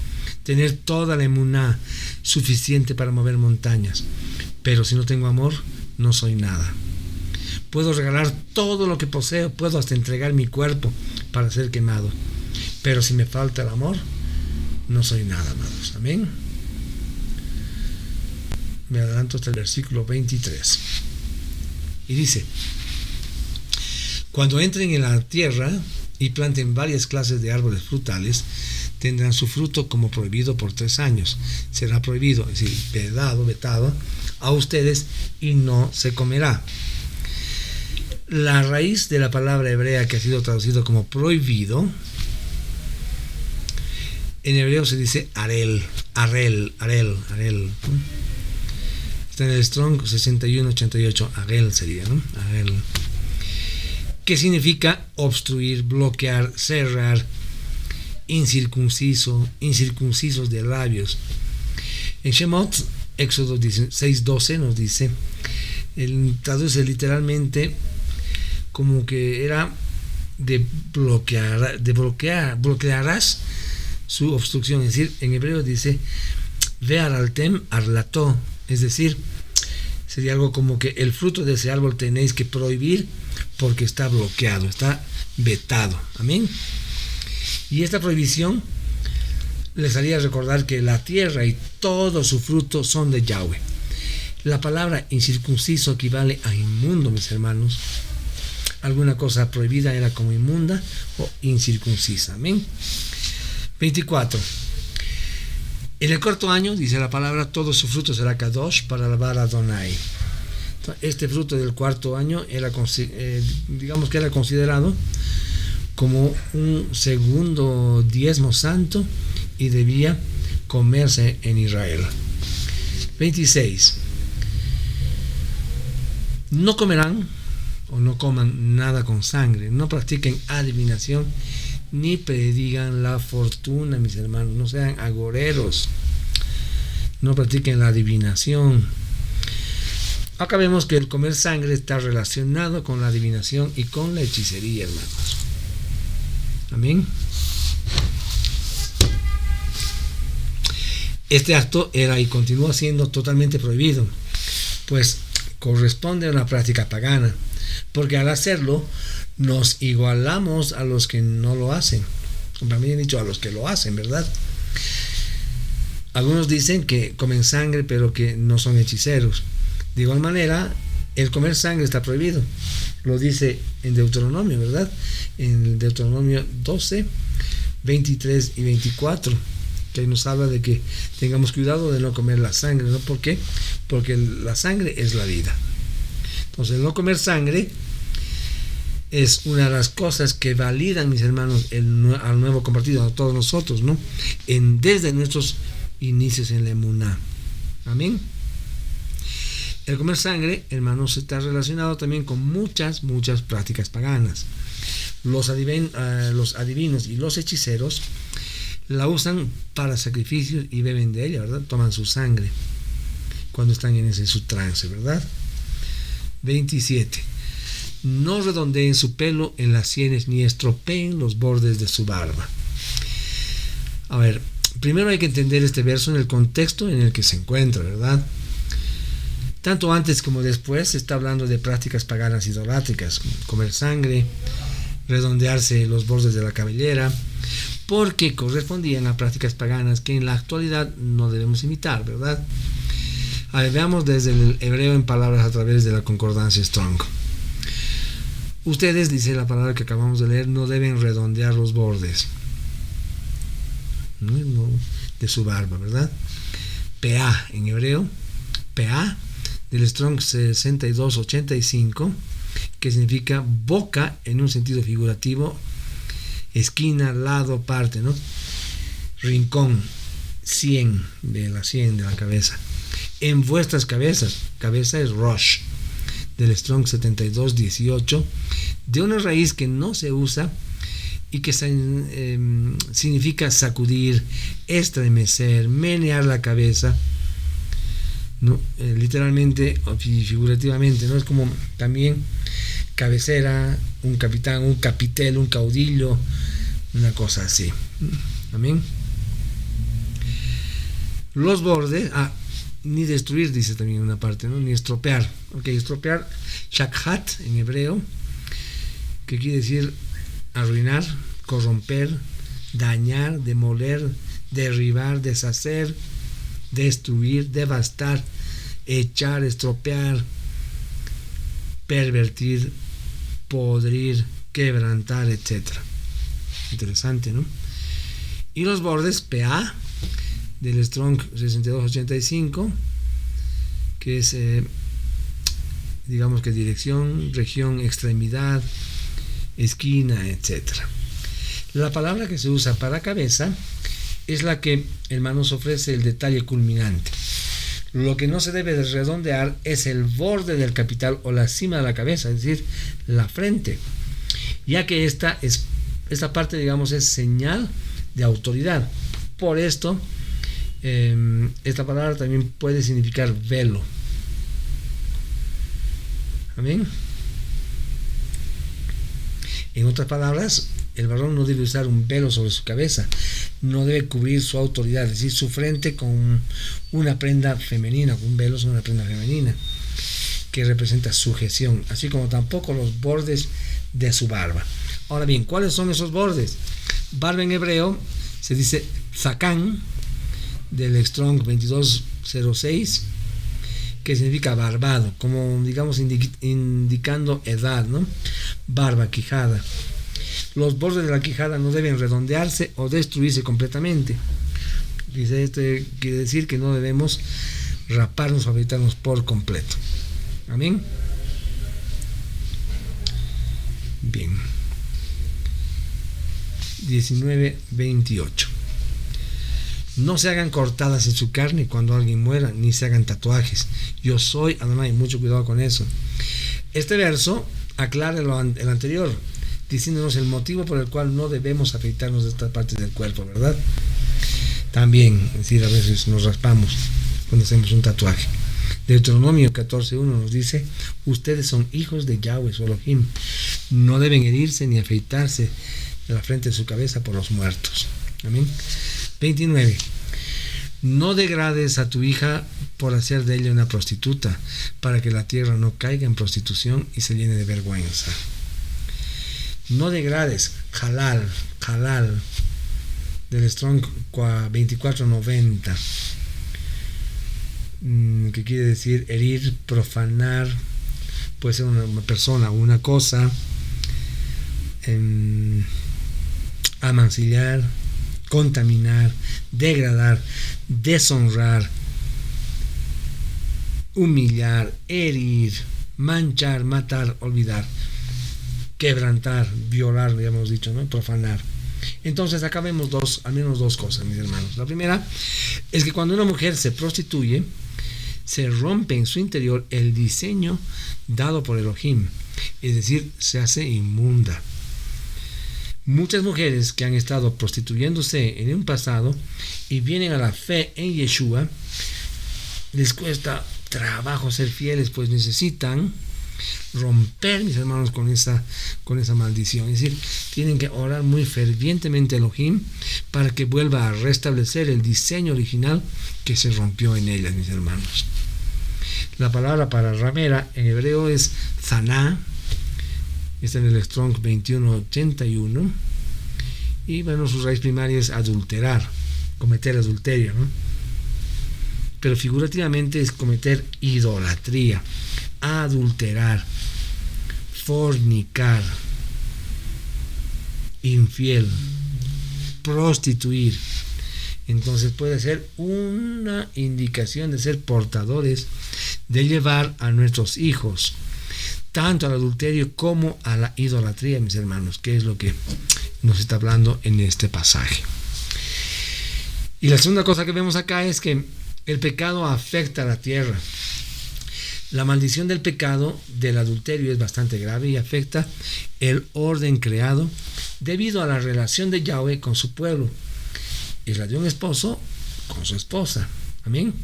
Speaker 1: tener toda la emuná suficiente para mover montañas, pero si no tengo amor, no soy nada. Puedo regalar todo lo que poseo, puedo hasta entregar mi cuerpo para ser quemado, pero si me falta el amor, no soy nada, amados. Amén. Me adelanto hasta el versículo 23 y dice: cuando entren en la tierra y planten varias clases de árboles frutales, tendrán su fruto como prohibido por 3 años. Será prohibido, es decir, vetado a ustedes, y no se comerá. La raíz de la palabra hebrea que ha sido traducido como prohibido, en hebreo se dice arel. Está en el Strong 6188, arel sería, ¿no? Arel. ¿Qué significa? Obstruir, bloquear, cerrar, incircuncisos de labios. En Shemot, Éxodo 6:12 nos dice, él traduce literalmente como que era bloquearás su obstrucción. Es decir, en hebreo dice ve'araltem arlató, es decir, sería algo como que el fruto de ese árbol tenéis que prohibir porque está bloqueado, está vetado. Amén. Y esta prohibición les haría recordar que la tierra y todo su fruto son de Yahweh. La palabra incircunciso equivale a inmundo, mis hermanos. Alguna cosa prohibida era como inmunda o incircuncisa. Amén. 24. En el cuarto año, dice la palabra, todo su fruto será kadosh para alabar a Adonai. Este fruto del cuarto año era, digamos que era considerado como un segundo diezmo santo y debía comerse en Israel. 26. No comerán o no coman nada con sangre, no practiquen adivinación ni predigan la fortuna, mis hermanos, no sean agoreros, no practiquen la adivinación. Acá vemos que el comer sangre está relacionado con la adivinación y con la hechicería, hermanos. Amén. Este acto era y continúa siendo totalmente prohibido, pues corresponde a una práctica pagana, porque al hacerlo nos igualamos a los que no lo hacen. También he dicho a los que lo hacen, ¿verdad? Algunos dicen que comen sangre pero que no son hechiceros. De igual manera, el comer sangre está prohibido. Lo dice en Deuteronomio, ¿verdad? En Deuteronomio 12, 23 y 24, que nos habla de que tengamos cuidado de no comer la sangre, ¿no? ¿Por qué? Porque la sangre es la vida. Entonces, el no comer sangre es una de las cosas que validan, mis hermanos, al nuevo compartido, a todos nosotros, ¿no? Desde nuestros inicios en la emuná. Amén. El comer sangre, hermanos, está relacionado también con muchas prácticas paganas. Los adivinos y los hechiceros la usan para sacrificios y beben de ella, ¿verdad? Toman su sangre cuando están en su trance, ¿verdad? 27. No redondeen su pelo en las sienes ni estropeen los bordes de su barba. A ver, primero hay que entender este verso en el contexto en el que se encuentra, ¿verdad? Tanto antes como después se está hablando de prácticas paganas idolátricas, comer sangre, redondearse los bordes de la cabellera, porque correspondían a prácticas paganas que en la actualidad no debemos imitar, ¿verdad? A ver, veamos desde el hebreo en palabras a través de la concordancia Strong. Ustedes, dice la palabra que acabamos de leer, no deben redondear los bordes de su barba, ¿verdad? PA en hebreo, PA del Strong 6285, que significa boca en un sentido figurativo, esquina, lado, parte, ¿no? Rincón, 100 de la cabeza. En vuestras cabezas, cabeza es Rosh, del Strong 7218, de una raíz que no se usa y que significa sacudir, estremecer, menear la cabeza, ¿no? Literalmente o figurativamente, ¿no? Es como también cabecera, un capitán, un capitel, un caudillo, una cosa así. Amén. Los bordes, ni destruir, dice también una parte, ¿no? Ni estropear. Ok, estropear, shakhat en hebreo, que quiere decir arruinar, corromper, dañar, demoler, derribar, deshacer, destruir, devastar, echar, estropear, pervertir, podrir, quebrantar, etc. Interesante, ¿no? Y los bordes, PA, del Strong 6285, que es, digamos que dirección, región, extremidad, esquina, etc. La palabra que se usa para cabeza es la que, hermanos, ofrece el detalle culminante. Lo que no se debe de redondear es el borde del capital o la cima de la cabeza, es decir, la frente, ya que esta parte, digamos, es señal de autoridad. Por esto, esta palabra también puede significar velo. Amén. En otras palabras, el varón no debe usar un velo sobre su cabeza, no debe cubrir su autoridad, es decir, su frente con una prenda femenina, un velo es una prenda femenina que representa sujeción, así como tampoco los bordes de su barba. Ahora bien, ¿cuáles son esos bordes? Barba en hebreo se dice Zacán, del Strong 2206, que significa barbado, como digamos indicando edad, ¿no? Barba, quijada. Los bordes de la quijada no deben redondearse o destruirse completamente. Dice, esto quiere decir que no debemos raparnos o afeitarnos por completo. Amén. Bien. 19:28. No se hagan cortadas en su carne cuando alguien muera, ni se hagan tatuajes. Yo soy Adonai, mucho cuidado con eso. Este verso aclara el anterior, diciéndonos el motivo por el cual no debemos afeitarnos de esta parte del cuerpo, ¿verdad? También, es decir, a veces nos raspamos cuando hacemos un tatuaje. Deuteronomio 14:1 nos dice: ustedes son hijos de Yahweh, su Elohim. No deben herirse ni afeitarse de la frente de su cabeza por los muertos. Amén. 29. No degrades a tu hija por hacer de ella una prostituta, para que la tierra no caiga en prostitución y se llene de vergüenza. No degrades, halal, del Strong 2490, que quiere decir herir, profanar, puede ser una persona o una cosa, amancillar, contaminar, degradar, deshonrar, humillar, herir, manchar, matar, olvidar, quebrantar, violar, ya hemos dicho, ¿no? Profanar. Entonces acá vemos al menos dos cosas, mis hermanos. La primera es que cuando una mujer se prostituye, se rompe en su interior el diseño dado por Elohim, es decir, se hace inmunda. Muchas mujeres que han estado prostituyéndose en un pasado y vienen a la fe en Yeshua, les cuesta trabajo ser fieles, pues necesitan romper, mis hermanos, con esa maldición. Es decir, tienen que orar muy fervientemente a Elohim para que vuelva a restablecer el diseño original que se rompió en ellas, mis hermanos. La palabra para ramera en hebreo es zaná. Está en el Strong 2181. Y bueno, su raíz primaria es adulterar, cometer adulterio, ¿no? Pero figurativamente es cometer idolatría, adulterar, fornicar, infiel, prostituir. Entonces puede ser una indicación de ser portadores de llevar a nuestros hijos tanto al adulterio como a la idolatría, mis hermanos, que es lo que nos está hablando en este pasaje. Y la segunda cosa que vemos acá es que el pecado afecta a la tierra. La maldición del pecado del adulterio es bastante grave y afecta el orden creado debido a la relación de Yahweh con su pueblo. Es la de un esposo con su esposa. Amén.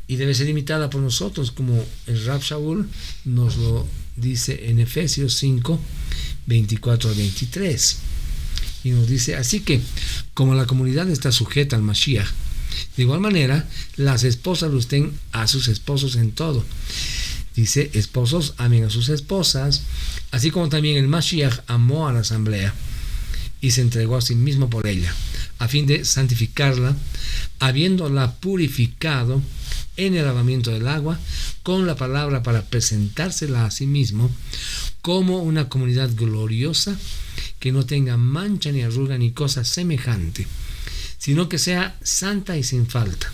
Speaker 1: Y debe ser imitada por nosotros, como el Rab Shaul nos lo dice en Efesios 5, 24 a 23. Y nos dice: así que, como la comunidad está sujeta al Mashiach, de igual manera, las esposas lo estén a sus esposos en todo. Dice: esposos, amen a sus esposas, así como también el Mashiach amó a la asamblea y se entregó a sí mismo por ella, a fin de santificarla, habiéndola purificado en el lavamiento del agua con la palabra, para presentársela a sí mismo como una comunidad gloriosa, que no tenga mancha ni arruga ni cosa semejante, sino que sea santa y sin falta.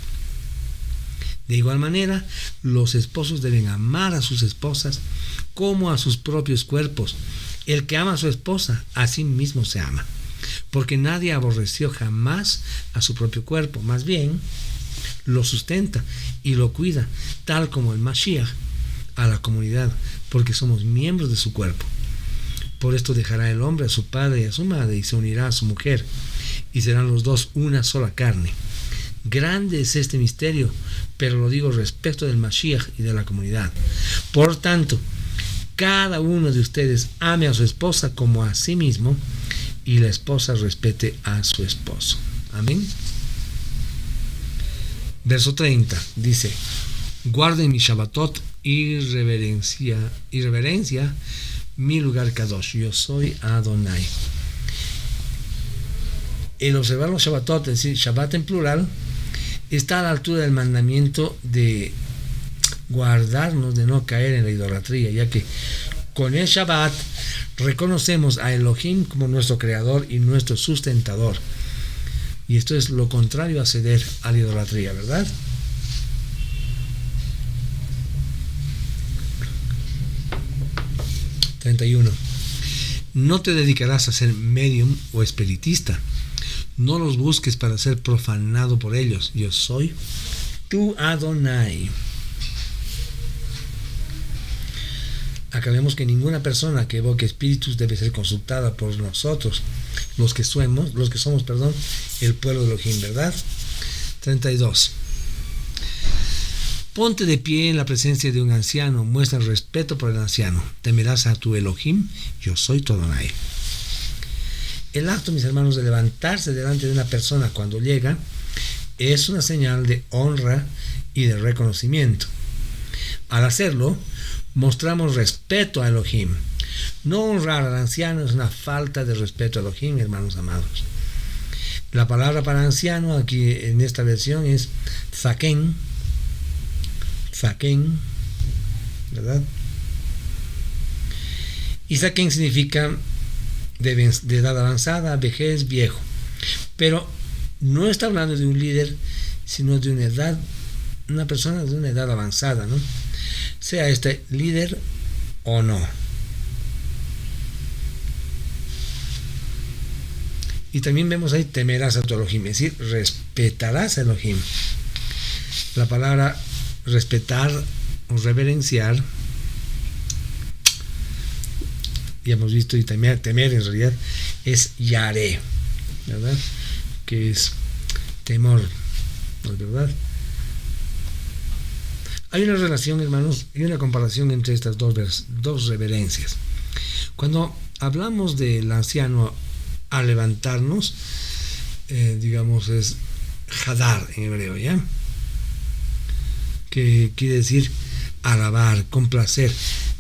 Speaker 1: De igual manera, los esposos deben amar a sus esposas como a sus propios cuerpos. El que ama a su esposa, a sí mismo se ama, porque nadie aborreció jamás a su propio cuerpo, más bien lo sustenta y lo cuida, tal como el Mashiach a la comunidad, porque somos miembros de su cuerpo. Por esto dejará el hombre a su padre y a su madre y se unirá a su mujer, y serán los dos una sola carne. Grande es este misterio, pero lo digo respecto del Mashiach y de la comunidad. Por tanto, cada uno de ustedes ame a su esposa como a sí mismo, y la esposa respete a su esposo. Amén. Verso 30 dice: guarden mi Shabbatot y reverencia mi lugar Kadosh. Yo soy Adonai. El observar los Shabbatot, es decir, Shabbat en plural, está a la altura del mandamiento de guardarnos de no caer en la idolatría, ya que con el Shabbat reconocemos a Elohim como nuestro creador y nuestro sustentador. Y esto es lo contrario a ceder a la idolatría, ¿verdad? (31) No te dedicarás a ser medium o espiritista. No los busques para ser profanado por ellos. Yo soy tu Adonai. Acá vemos que ninguna persona que evoque espíritus debe ser consultada por nosotros, los que somos, el pueblo de Elohim, ¿verdad? 32. Ponte de pie en la presencia de un anciano, muestra respeto por el anciano. Temerás a tu Elohim, yo soy tu Adonai. El acto, mis hermanos, de levantarse delante de una persona cuando llega es una señal de honra y de reconocimiento. Al hacerlo, mostramos respeto a Elohim. No honrar al anciano es una falta de respeto a Elohim, hermanos amados. La palabra para anciano aquí en esta versión es zaken, ¿verdad? Y zaken significa de edad avanzada, vejez, viejo. Pero no está hablando de un líder, sino de una persona de una edad avanzada, ¿no? Sea este líder o no. Y también vemos ahí, temerás a tu Elohim, es decir, respetarás a Elohim. La palabra respetar o reverenciar, ya hemos visto, y temer en realidad es yaré, ¿verdad? Que es temor, ¿no es verdad? Hay una relación, hermanos, y una comparación entre estas dos reverencias. Cuando hablamos del anciano a levantarnos, digamos, es hadar en hebreo, ¿ya? Que quiere decir alabar, complacer,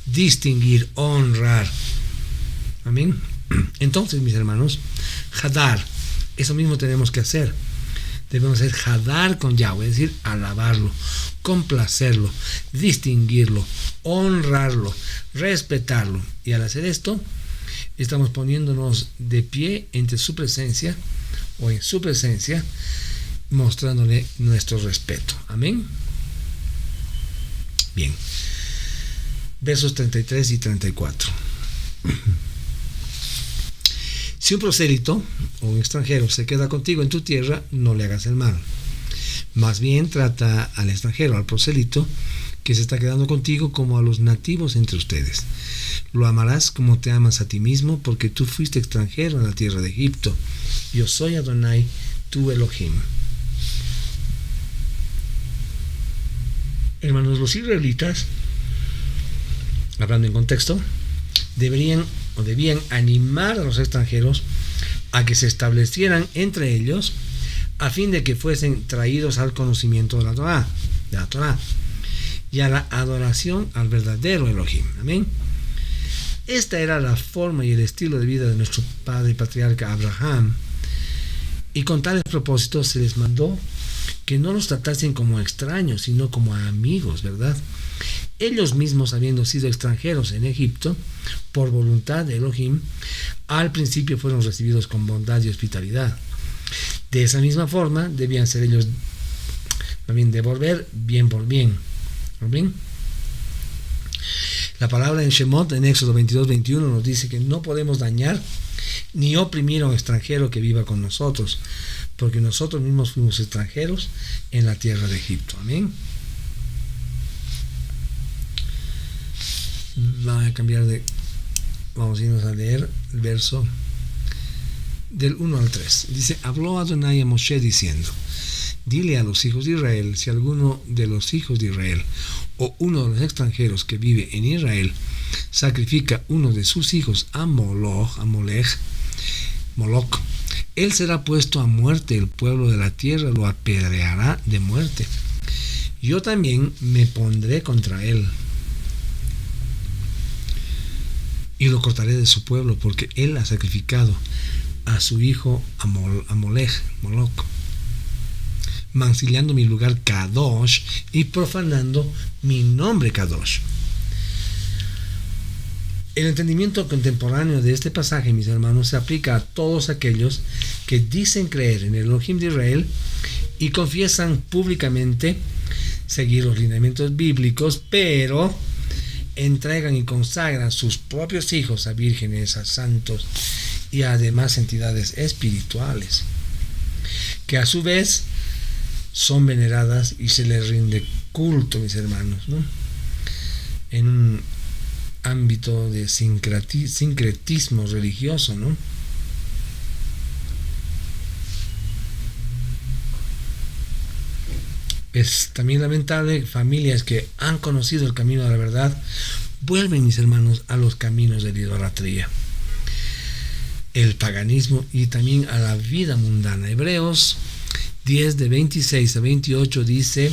Speaker 1: distinguir, honrar. Amén. Entonces, mis hermanos, hadar, eso mismo tenemos que hacer. Debemos hacer hadar con Yahweh, es decir, alabarlo, complacerlo, distinguirlo, honrarlo, respetarlo. Y al hacer esto, estamos poniéndonos de pie entre su presencia o en su presencia, mostrándole nuestro respeto. Amén. Bien. Versos 33 y 34. Si un prosélito o un extranjero se queda contigo en tu tierra, no le hagas el mal. Más bien trata al extranjero, al prosélito que se está quedando contigo, como a los nativos entre ustedes. Lo amarás como te amas a ti mismo, porque tú fuiste extranjero en la tierra de Egipto. Yo soy Adonai, tu Elohim. Hermanos, los israelitas, hablando en contexto, debían animar a los extranjeros a que se establecieran entre ellos a fin de que fuesen traídos al conocimiento de la Torá y a la adoración al verdadero Elohim. Amén. Esta era la forma y el estilo de vida de nuestro padre y patriarca Abraham, y con tales propósitos se les mandó que no los tratasen como extraños, sino como amigos, ¿verdad? Ellos mismos, habiendo sido extranjeros en Egipto, por voluntad de Elohim, al principio fueron recibidos con bondad y hospitalidad. De esa misma forma, debían ser ellos también devolver bien por bien. ¿Amén? La palabra en Shemot, en Éxodo 22-21, nos dice que no podemos dañar ni oprimir a un extranjero que viva con nosotros, porque nosotros mismos fuimos extranjeros en la tierra de Egipto. Amén. Vamos a irnos a leer el verso del 1 al 3. Dice: habló Adonai a Moshe diciendo: dile a los hijos de Israel, si alguno de los hijos de Israel o uno de los extranjeros que vive en Israel sacrifica uno de sus hijos a Moloch, él será puesto a muerte, el pueblo de la tierra lo apedreará de muerte. Yo también me pondré contra él y lo cortaré de su pueblo, porque él ha sacrificado a su hijo Moloch, mancillando mi lugar Kadosh y profanando mi nombre Kadosh. El entendimiento contemporáneo de este pasaje, mis hermanos, se aplica a todos aquellos que dicen creer en el Elohim de Israel y confiesan públicamente seguir los lineamientos bíblicos, pero entregan y consagran sus propios hijos a vírgenes, a santos y además entidades espirituales, que a su vez son veneradas y se les rinde culto, mis hermanos, ¿no? En un ámbito de sincretismo religioso, ¿no? Es también lamentable familias que han conocido el camino de la verdad vuelven, mis hermanos, a los caminos de la idolatría, el paganismo y también a la vida mundana. Hebreos 10 de 26 a 28 dice: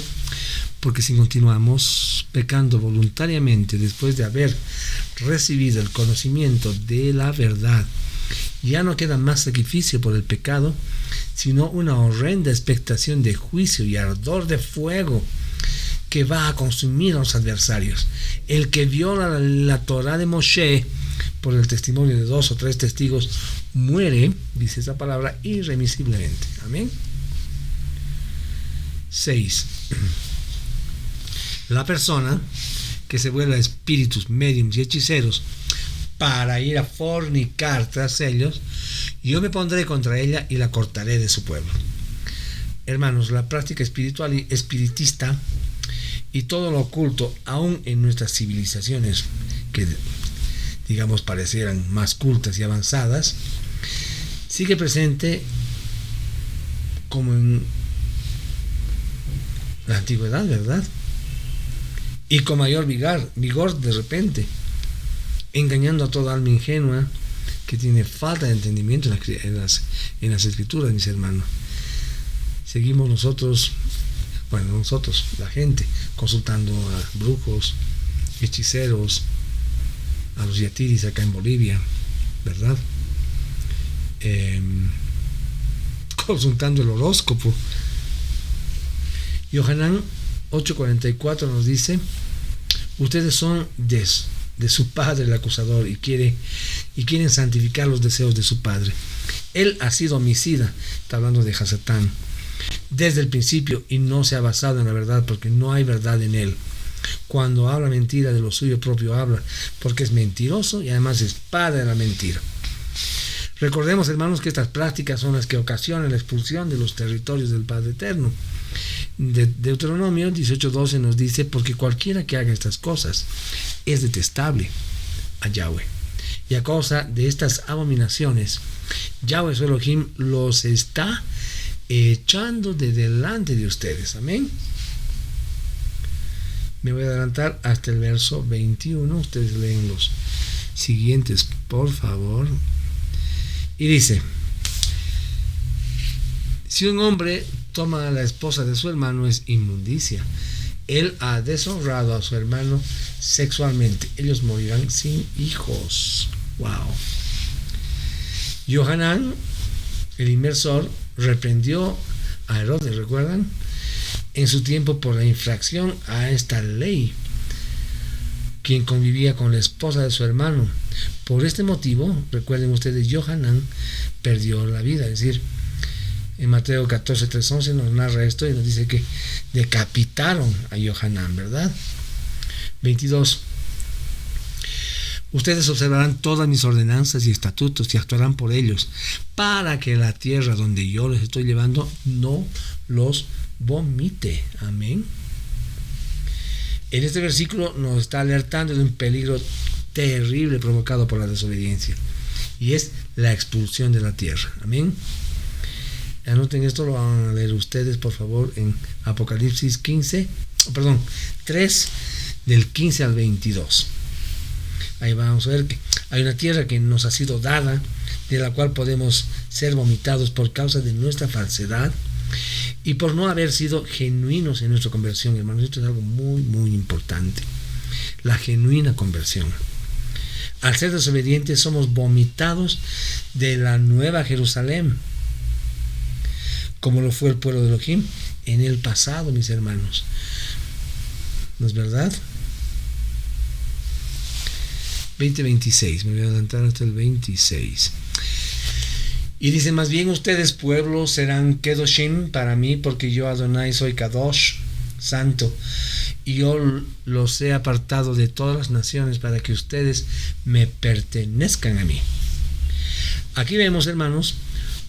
Speaker 1: porque si continuamos pecando voluntariamente después de haber recibido el conocimiento de la verdad, ya no queda más sacrificio por el pecado, sino una horrenda expectación de juicio y ardor de fuego que va a consumir a los adversarios. El que viola la Torá de Moshe por el testimonio de 2 o 3 testigos muere, dice esa palabra, irremisiblemente. Amén. 6. La persona que se vuelve a espíritus, mediums y hechiceros para ir a fornicar tras ellos, yo me pondré contra ella y la cortaré de su pueblo. Hermanos, la práctica espiritual y espiritista y todo lo oculto, aún en nuestras civilizaciones que digamos parecieran más cultas y avanzadas, sigue presente como en la antigüedad, ¿verdad? Y con mayor vigor de repente, engañando a toda alma ingenua que tiene falta de entendimiento en las escrituras, mis hermanos. Seguimos nosotros, la gente, consultando a brujos, hechiceros, a los yatiris acá en Bolivia, ¿verdad? Consultando el horóscopo. Yohanan 8:44 nos dice: ustedes son de su padre el acusador y quieren santificar los deseos de su padre. Él ha sido homicida, está hablando de Hasatán, desde el principio y no se ha basado en la verdad porque no hay verdad en él. Cuando habla mentira, de lo suyo propio habla, porque es mentiroso y además es padre de la mentira. Recordemos, hermanos, que estas prácticas son las que ocasionan la expulsión de los territorios del Padre Eterno. Deuteronomio 18:12 nos dice: porque cualquiera que haga estas cosas es detestable a Yahweh, y a causa de estas abominaciones Yahweh su Elohim los está echando de delante de ustedes. Amén. Me voy a adelantar hasta el verso 21. Ustedes leen los siguientes, por favor. Y dice: si un hombre toma a la esposa de su hermano, es inmundicia. Él ha deshonrado a su hermano sexualmente. Ellos morirán sin hijos. Wow. Yohanan, el inmersor, reprendió a Herodes, ¿recuerdan?, en su tiempo por la infracción a esta ley, quien convivía con la esposa de su hermano. Por este motivo, recuerden ustedes, Yohanan perdió la vida. Es decir, en Mateo 14:3-11 nos narra esto y nos dice que decapitaron a Yohanan, ¿verdad? 22. Ustedes observarán todas mis ordenanzas y estatutos y actuarán por ellos, para que la tierra donde yo les estoy llevando no los vomite. Amén. En este versículo nos está alertando de un peligro terrible provocado por la desobediencia, y es la expulsión de la tierra. Amén. Anoten esto, lo van a leer ustedes, por favor, en Apocalipsis 3, del 15 al 22. Ahí vamos a ver que hay una tierra que nos ha sido dada, de la cual podemos ser vomitados por causa de nuestra falsedad y por no haber sido genuinos en nuestra conversión, hermanos. Esto es algo muy, muy importante. La genuina conversión. Al ser desobedientes somos vomitados de la nueva Jerusalén, como lo fue el pueblo de Elohim en el pasado, mis hermanos. ¿No es verdad? 26, me voy a adelantar hasta el 26. Y dice, más bien ustedes, pueblo, serán Kedoshim para mí, porque yo, Adonai, soy Kadosh, santo, y yo los he apartado de todas las naciones para que ustedes me pertenezcan a mí. Aquí vemos, hermanos,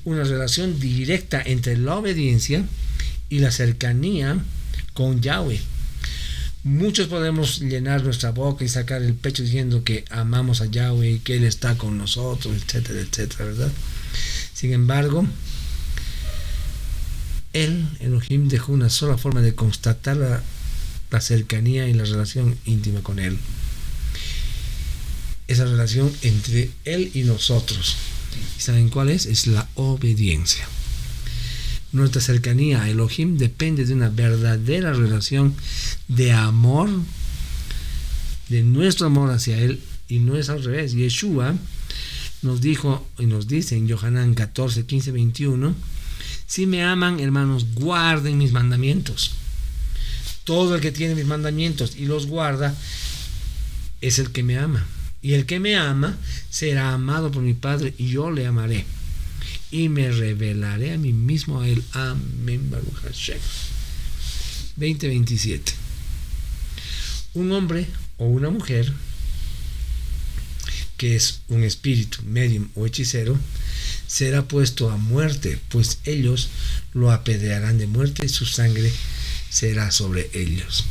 Speaker 1: una relación directa entre la obediencia y la cercanía con Yahweh. Muchos podemos llenar nuestra boca y sacar el pecho diciendo que amamos a Yahweh y que Él está con nosotros, etcétera, etcétera, ¿verdad? Sin embargo, Elohim dejó una sola forma de constatar la cercanía y la relación íntima con Él. Esa relación entre Él y nosotros. ¿Y saben cuál es? Es la obediencia. Nuestra cercanía a Elohim depende de una verdadera relación de amor, de nuestro amor hacia Él, y no es al revés. Yeshua nos dijo y nos dice en Yohanan 14, 15, 21, si me aman, hermanos, guarden mis mandamientos. Todo el que tiene mis mandamientos y los guarda es el que me ama. Y el que me ama será amado por mi Padre, y yo le amaré y me revelaré a mí mismo a Él. Amén. Baruch Hashem. 20:27. Un hombre o una mujer que es un espíritu, medium o hechicero, será puesto a muerte, pues ellos lo apedrearán de muerte y su sangre será sobre ellos.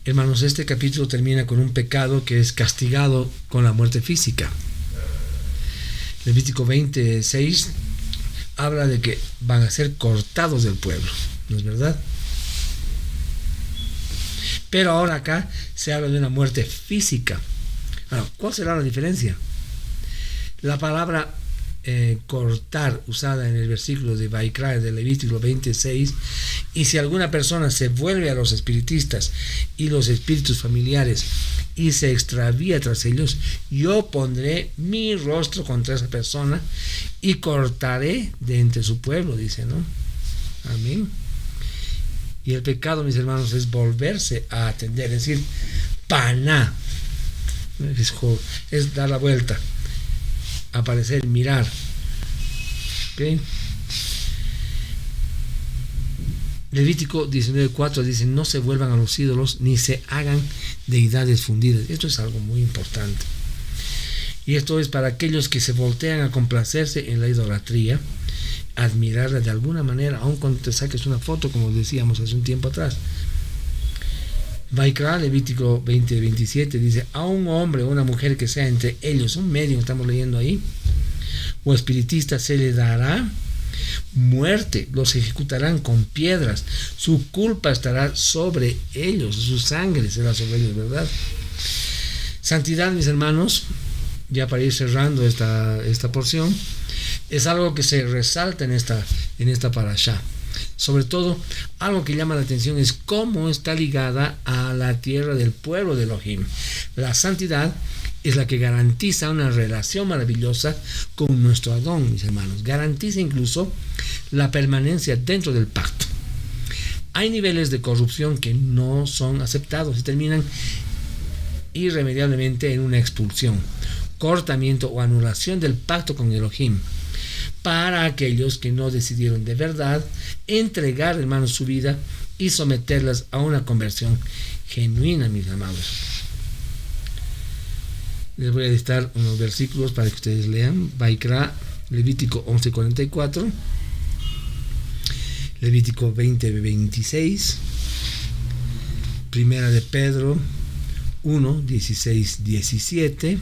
Speaker 1: Hermanos, este capítulo termina con un pecado que es castigado con la muerte física. Levítico 26 habla de que van a ser cortados del pueblo, ¿no es verdad? Pero ahora acá se habla de una muerte física. Ahora, ¿cuál será la diferencia? La palabra cortar, usada en el versículo de Vaikra de Levítico 26, y si alguna persona se vuelve a los espiritistas y los espíritus familiares y se extravía tras ellos, yo pondré mi rostro contra esa persona y cortaré de entre su pueblo, dice, ¿no? Amén. Y el pecado, mis hermanos, es volverse a atender, es decir, paná, es dar la vuelta, aparecer, mirar. ¿Okay? Levítico 19:4 dice, no se vuelvan a los ídolos ni se hagan deidades fundidas. Esto es algo muy importante. Y esto es para aquellos que se voltean a complacerse en la idolatría, admirarla de alguna manera, aun cuando te saques una foto, como decíamos hace un tiempo atrás. Vaikra, Levítico 20:27 dice, a un hombre o una mujer que sea entre ellos un medio, estamos leyendo ahí, o espiritista, se le dará muerte, los ejecutarán con piedras, su culpa estará sobre ellos, su sangre será sobre ellos, ¿verdad? Santidad, mis hermanos, ya para ir cerrando esta porción, es algo que se resalta en esta parashá. Sobre todo, algo que llama la atención es cómo está ligada a la tierra del pueblo de Elohim. La santidad es la que garantiza una relación maravillosa con nuestro Adón, mis hermanos. Garantiza incluso la permanencia dentro del pacto. Hay niveles de corrupción que no son aceptados y terminan irremediablemente en una expulsión, cortamiento o anulación del pacto con Elohim. Para aquellos que no decidieron de verdad entregar, hermanos, su vida y someterlas a una conversión genuina, mis amados. Les voy a dictar unos versículos para que ustedes lean. Vaikra, Levítico 11:44, Levítico 20:26, Primera de Pedro 1:16-17,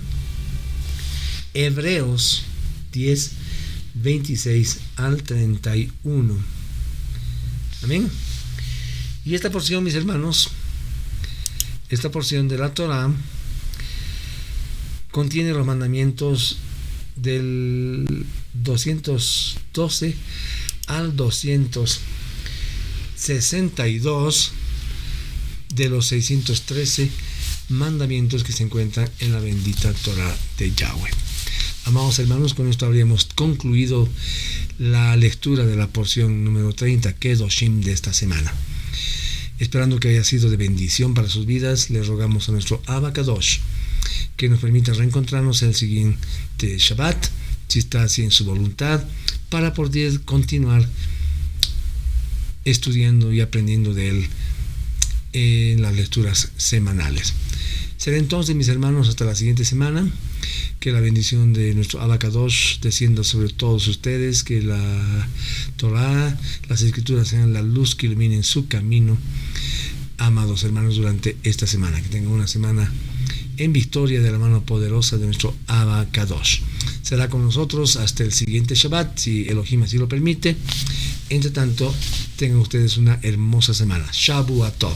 Speaker 1: Hebreos 10:26 al 31. Amén. Y esta porción, mis hermanos, esta porción de la Torah contiene los mandamientos del 212 al 262 de los 613 mandamientos que se encuentran en la bendita Torah de Yahweh. Amados hermanos, con esto habríamos concluido la lectura de la porción número 30, Kedoshim, de esta semana. Esperando que haya sido de bendición para sus vidas, le rogamos a nuestro Abba Kadosh que nos permita reencontrarnos el siguiente Shabbat, si está así en su voluntad, para poder continuar estudiando y aprendiendo de él en las lecturas semanales. Será entonces, mis hermanos, hasta la siguiente semana. Que la bendición de nuestro Abba Kadosh descienda sobre todos ustedes, que la Torah, las escrituras sean la luz que iluminen su camino, amados hermanos, durante esta semana. Que tengan una semana en victoria de la mano poderosa de nuestro Abba Kadosh. Será con nosotros hasta el siguiente Shabbat, si Elohim así lo permite. Entre tanto, tengan ustedes una hermosa semana. Shabu Atov.